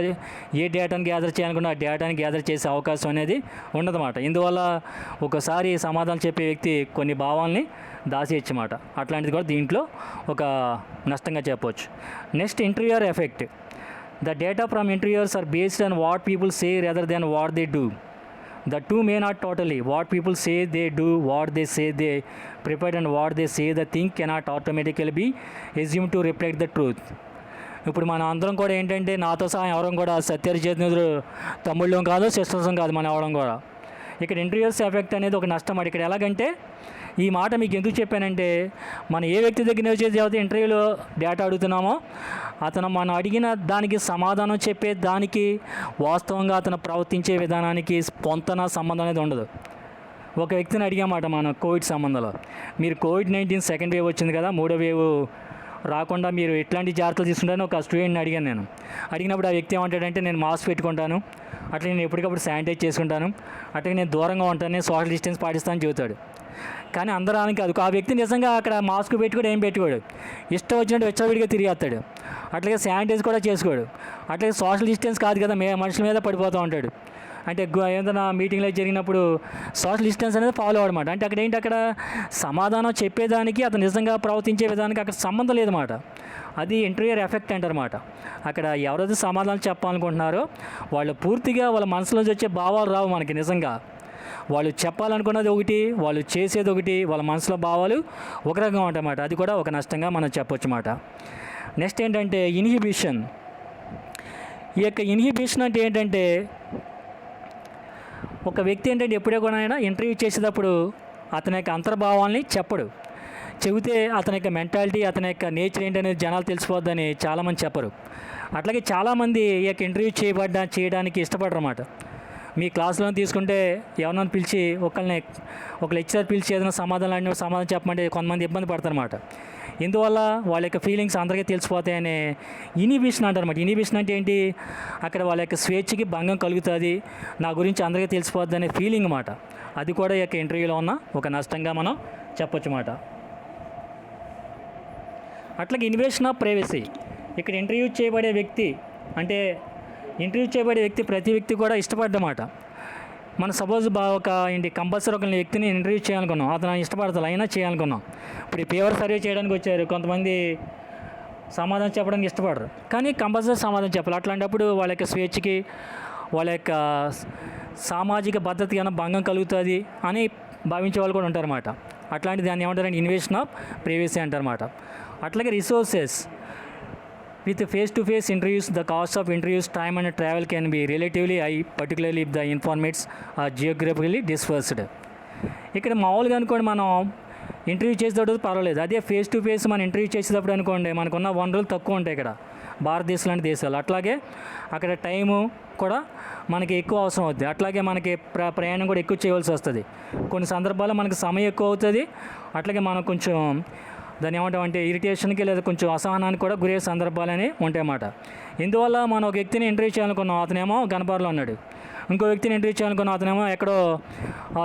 ఏ డేటాను గ్యాదర్ చేయాలనుకున్నా ఆ డేటాని గ్యాదర్ చేసే అవకాశం అనేది ఉండదన్నమాట. ఇందువల్ల ఒకసారి సమాధానం చెప్పే వ్యక్తి కొన్ని భావాల్ని దాచేయచ్చు అన్నమాట. అట్లాంటిది కూడా దీంట్లో ఒక నష్టంగా చెప్పవచ్చు. Next, interviewer effect. The data from interviewers are based on what people say rather than what they do. The two may not totally. What people say they do, what they say they prepare, and what they say the thing cannot automatically be assumed to reflect the truth. ఇప్పుడు మనం అందరం కూడా ఏంటంటే, నాతో సహా ఎవరం కూడా సత్యహరిచంద్రుడు తమ్ముళ్ళం కాదు, సిస్టర్సం కాదు మనం ఎవడం కూడా. ఇక్కడ ఇంటర్వ్యూస్ ఎఫెక్ట్ అనేది ఒక నష్టం. ఇక్కడ ఎలాగంటే, ఈ మాట మీకు ఎందుకు చెప్పానంటే, మనం ఏ వ్యక్తి దగ్గర వచ్చేది అయితే ఇంటర్వ్యూలో డేటా అడుగుతున్నామో అతను మనం అడిగిన దానికి సమాధానం చెప్పే దానికి వాస్తవంగా అతను ప్రవర్తించే విధానానికి పొంతన సంబంధం అనేది ఉండదు. ఒక వ్యక్తిని అడిగామాట మనం కోవిడ్ సంబంధంలో, మీరు కోవిడ్-19 సెకండ్ వేవ్ వచ్చింది కదా, మూడో వేవ్ రాకుండా మీరు ఎట్లాంటి జాగ్రత్తలు తీసుకుంటారని ఒక స్టూడెంట్ని అడిగాను నేను. అడిగినప్పుడు ఆ వ్యక్తి ఏమంటాడంటే, నేను మాస్క్ పెట్టుకుంటాను, అట్లా నేను ఎప్పటికప్పుడు శానిటైజ్ చేసుకుంటాను, అట్లా నేను దూరంగా ఉంటాను, నేను సోషల్ డిస్టెన్స్ పాటిస్తానని చెబుతాడు. కానీ అందరానికి అది ఆ వ్యక్తి నిజంగా అక్కడ మాస్క్ పెట్టుకోడు, ఏం పెట్టుకోడు, ఇష్టం వచ్చినట్టు వెచ్చవిడిగా తిరిగేస్తాడు. అట్లాగే శానిటైజ్ కూడా చేసుకోడు. అట్లాగే సోషల్ డిస్టెన్స్ కాదు కదా, మనుషుల మీద పడిపోతూ ఉంటాడు. అంటే ఏదైనా మీటింగ్లో జరిగినప్పుడు సోషల్ డిస్టెన్స్ అనేది ఫాలో అవ్వడమాట. అంటే అక్కడ ఏంటి, అక్కడ సమాధానం చెప్పేదానికి అతను నిజంగా ప్రవర్తించే విధానికి అక్కడ సంబంధం లేదన్నమాట. అది ఇంటర్వ్యూయర్ ఎఫెక్ట్ అంటారన్నమాట. అక్కడ ఎవరైతే సమాధానం చెప్పాలనుకుంటున్నారో వాళ్ళు పూర్తిగా వాళ్ళ మనసులోంచి వచ్చే భావాలు రావు మనకి. నిజంగా వాళ్ళు చెప్పాలనుకున్నది ఒకటి, వాళ్ళు చేసేది ఒకటి, వాళ్ళ మనసులో భావాలు ఒక రకంగా ఉంటాయన్నమాట. అది కూడా ఒక నష్టంగా మనం చెప్పొచ్చు అన్నమాట. నెక్స్ట్ ఏంటంటే ఇన్హిబిషన్. ఈ యొక్క ఇన్హిబిషన్ అంటే ఏంటంటే, ఒక వ్యక్తి ఏంటంటే ఎప్పుడే కూడా ఇంటర్వ్యూ చేసేటప్పుడు అతని యొక్క అంతర్భావాల్ని చెప్పడు. చెబితే అతని యొక్క మెంటాలిటీ, అతని యొక్క నేచర్ ఏంటనేది జనాలు తెలిసిపోద్దని చాలామంది చెప్పరు. అట్లాగే చాలామంది ఈ యొక్క ఇంటర్వ్యూ చేయడానికి ఇష్టపడరు అన్నమాట. మీ క్లాస్లో తీసుకుంటే ఎవరినైనా పిలిచి ఒక లెక్చరర్ పిలిచి ఏదైనా సమాధానం చెప్పమంటే కొంతమంది ఇబ్బంది పడతారన్నమాట. ఇందువల్ల వాళ్ళ యొక్క ఫీలింగ్స్ అందరికీ తెలిసిపోతాయనే ఇన్హిబిషన్ అంటారన్నమాట. ఇన్హిబిషన్ అంటే ఏంటి, అక్కడ వాళ్ళ యొక్క స్వేచ్ఛకి భంగం కలుగుతుంది, నా గురించి అందరికీ తెలిసిపోద్ది అనే ఫీలింగ్ అన్నమాట. అది కూడా ఈ యొక్క ఇంటర్వ్యూలో ఉన్న ఒక నష్టంగా మనం చెప్పొచ్చు అన్నమాట. అట్లాగే ఇన్వేషన్ ఆఫ్ ప్రైవసీ. ఇక్కడ ఇంటర్వ్యూ చేయబడే వ్యక్తి ప్రతి వ్యక్తి కూడా ఇష్టపడ్డమాట. మనం సపోజ్ కంపల్సరీ ఒక వ్యక్తిని ఇంటర్వ్యూ చేయాలనుకున్నాం, అతను ఇష్టపడతారు అయినా చేయాలనుకున్నాం. ఇప్పుడు ఈ పేపర్ సర్వే చేయడానికి వచ్చారు, కొంతమంది సమాధానం చెప్పడానికి ఇష్టపడరు, కానీ కంపల్సరీ సమాధానం చెప్పాలి. అట్లాంటప్పుడు వాళ్ళ యొక్క స్వేచ్ఛకి, వాళ్ళ యొక్క సామాజిక భద్రతకి ఏమైనా భంగం కలుగుతుంది అని భావించే వాళ్ళు కూడా ఉంటారన్నమాట. అట్లాంటి దాన్ని ఏమంటారంటే ఇన్వేషన్ ఆఫ్ ప్రైవసీ అంటారన్నమాట. అట్లాగే resources. With face-to-face interviews, the cost of interviews, time and travel can be relatively high, particularly if the informants are geographically dispersed. ఇక్కడ మామూలుగా అనుకోండి, మనం ఇంటర్వ్యూ చేసేటప్పుడు పర్వాలేదు. అదే ఫేస్ టు ఫేస్ మనం ఇంటర్వ్యూ చేసేటప్పుడు అనుకోండి, మనకున్న వనరులు తక్కువ ఉంటాయి ఇక్కడ భారతదేశం లాంటి దేశాలు. అట్లాగే అక్కడ టైము కూడా మనకి ఎక్కువ అవసరం అవుతుంది. అట్లాగే మనకి ప్రయాణం కూడా ఎక్కువ చేయవలసి వస్తుంది. కొన్ని సందర్భాల్లో మనకి సమయం ఎక్కువ అవుతుంది. అట్లాగే మనం కొంచెం దాన్ని ఏమంటామంటే ఇరిటేషన్కి లేదా కొంచెం అసహనానికి కూడా గురయ్యే సందర్భాలని ఉంటాయన్నమాట. ఇందువల్ల మనం ఒక వ్యక్తిని ఇంటర్వ్యూ చేయాలనుకున్నాం, అతనేమో గణపారలో ఉన్నాడు. ఇంకో వ్యక్తిని ఇంటర్వ్యూ చేయాలనుకున్నాం, అతనేమో ఎక్కడో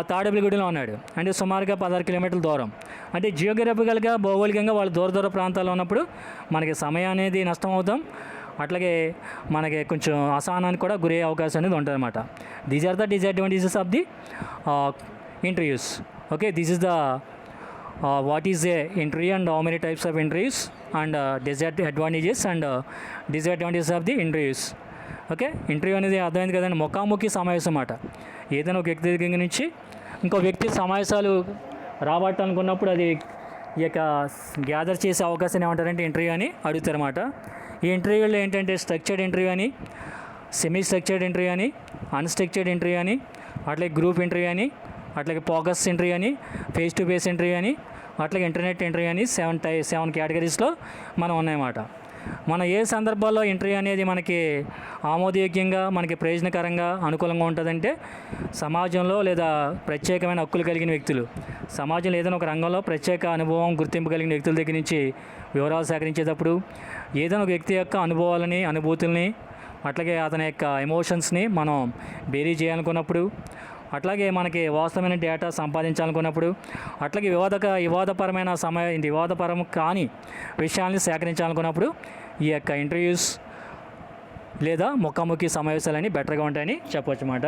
తాడేపల్లిగూడెంలో ఉన్నాడు. అంటే సుమారుగా 16 కిలోమీటర్ల దూరం. అంటే జియోగ్రఫికల్గా, భౌగోళికంగా వాళ్ళు దూర ప్రాంతాల్లో ఉన్నప్పుడు మనకి సమయం అనేది నష్టం అవుతాం. అట్లాగే మనకి కొంచెం అసహనానికి కూడా గురయ్యే అవకాశం అనేది ఉంటుంది అన్నమాట. These are the disadvantages of the interviews. Okay, this is the what is a interview and how many types of interviews and advantages and disadvantages of the interviews. Okay, interview అనేది అర్థమైంది కదండి, ముఖాముఖి సమావేశం అన్నమాట. ఏదైనా ఒక వ్యక్తి దగ్గర నుంచి ఇంకో వ్యక్తి సమావేశాలు రాబట్టాలనుకున్నప్పుడు అది ఈ యొక్క గ్యాదర్ చేసే అవకాశాన్ని ఏమంటారంటే ఇంటర్వ్యూ అని అడుగుతారన్నమాట. ఈ ఇంటర్వ్యూలో ఏంటంటే స్ట్రక్చర్డ్ ఇంటర్వ్యూ అని, సెమీ స్ట్రక్చర్డ్ ఇంటర్వ్యూ అని, అన్స్ట్రక్చర్డ్ ఇంటర్వ్యూ అని, అట్లాగే గ్రూప్ ఇంటర్వ్యూ అని, అట్లాగే ఫోకస్ ఇంటర్వ్యూ అని, ఫేస్ టు ఫేస్ ఇంటర్వ్యూ అని, అట్లాగే ఇంటర్నెట్ ఇంటర్వ్యూ అని 7 కేటగిరీస్లో మనం ఉన్నాయన్నమాట. మన ఏ సందర్భాల్లో ఇంటర్వ్యూ అనేది మనకి ఆమోదయోగ్యంగా, మనకి ప్రయోజనకరంగా, అనుకూలంగా ఉంటుందంటే సమాజంలో లేదా ప్రత్యేకమైన హక్కులు కలిగిన వ్యక్తులు, సమాజంలో ఏదైనా ఒక రంగంలో ప్రత్యేక అనుభవం, గుర్తింపు కలిగిన వ్యక్తుల దగ్గర నుంచి వివరాలు సేకరించేటప్పుడు ఏదైనా ఒక వ్యక్తి యొక్క అనుభవాలని, అనుభూతుల్ని, అట్లాగే అతని యొక్క ఎమోషన్స్ని మనం బేరీ చేయాలనుకున్నప్పుడు, అట్లాగే మనకి వాస్తవమైన డేటా సంపాదించాలనుకున్నప్పుడు, అట్లాగే వివాదపరం కాని విషయాల్ని సేకరించాలనుకున్నప్పుడు ఈ యొక్క ఇంటర్వ్యూస్ లేదా ముఖాముఖి సమావేశాలని బెటర్గా ఉంటాయని చెప్పవచ్చు అన్నమాట.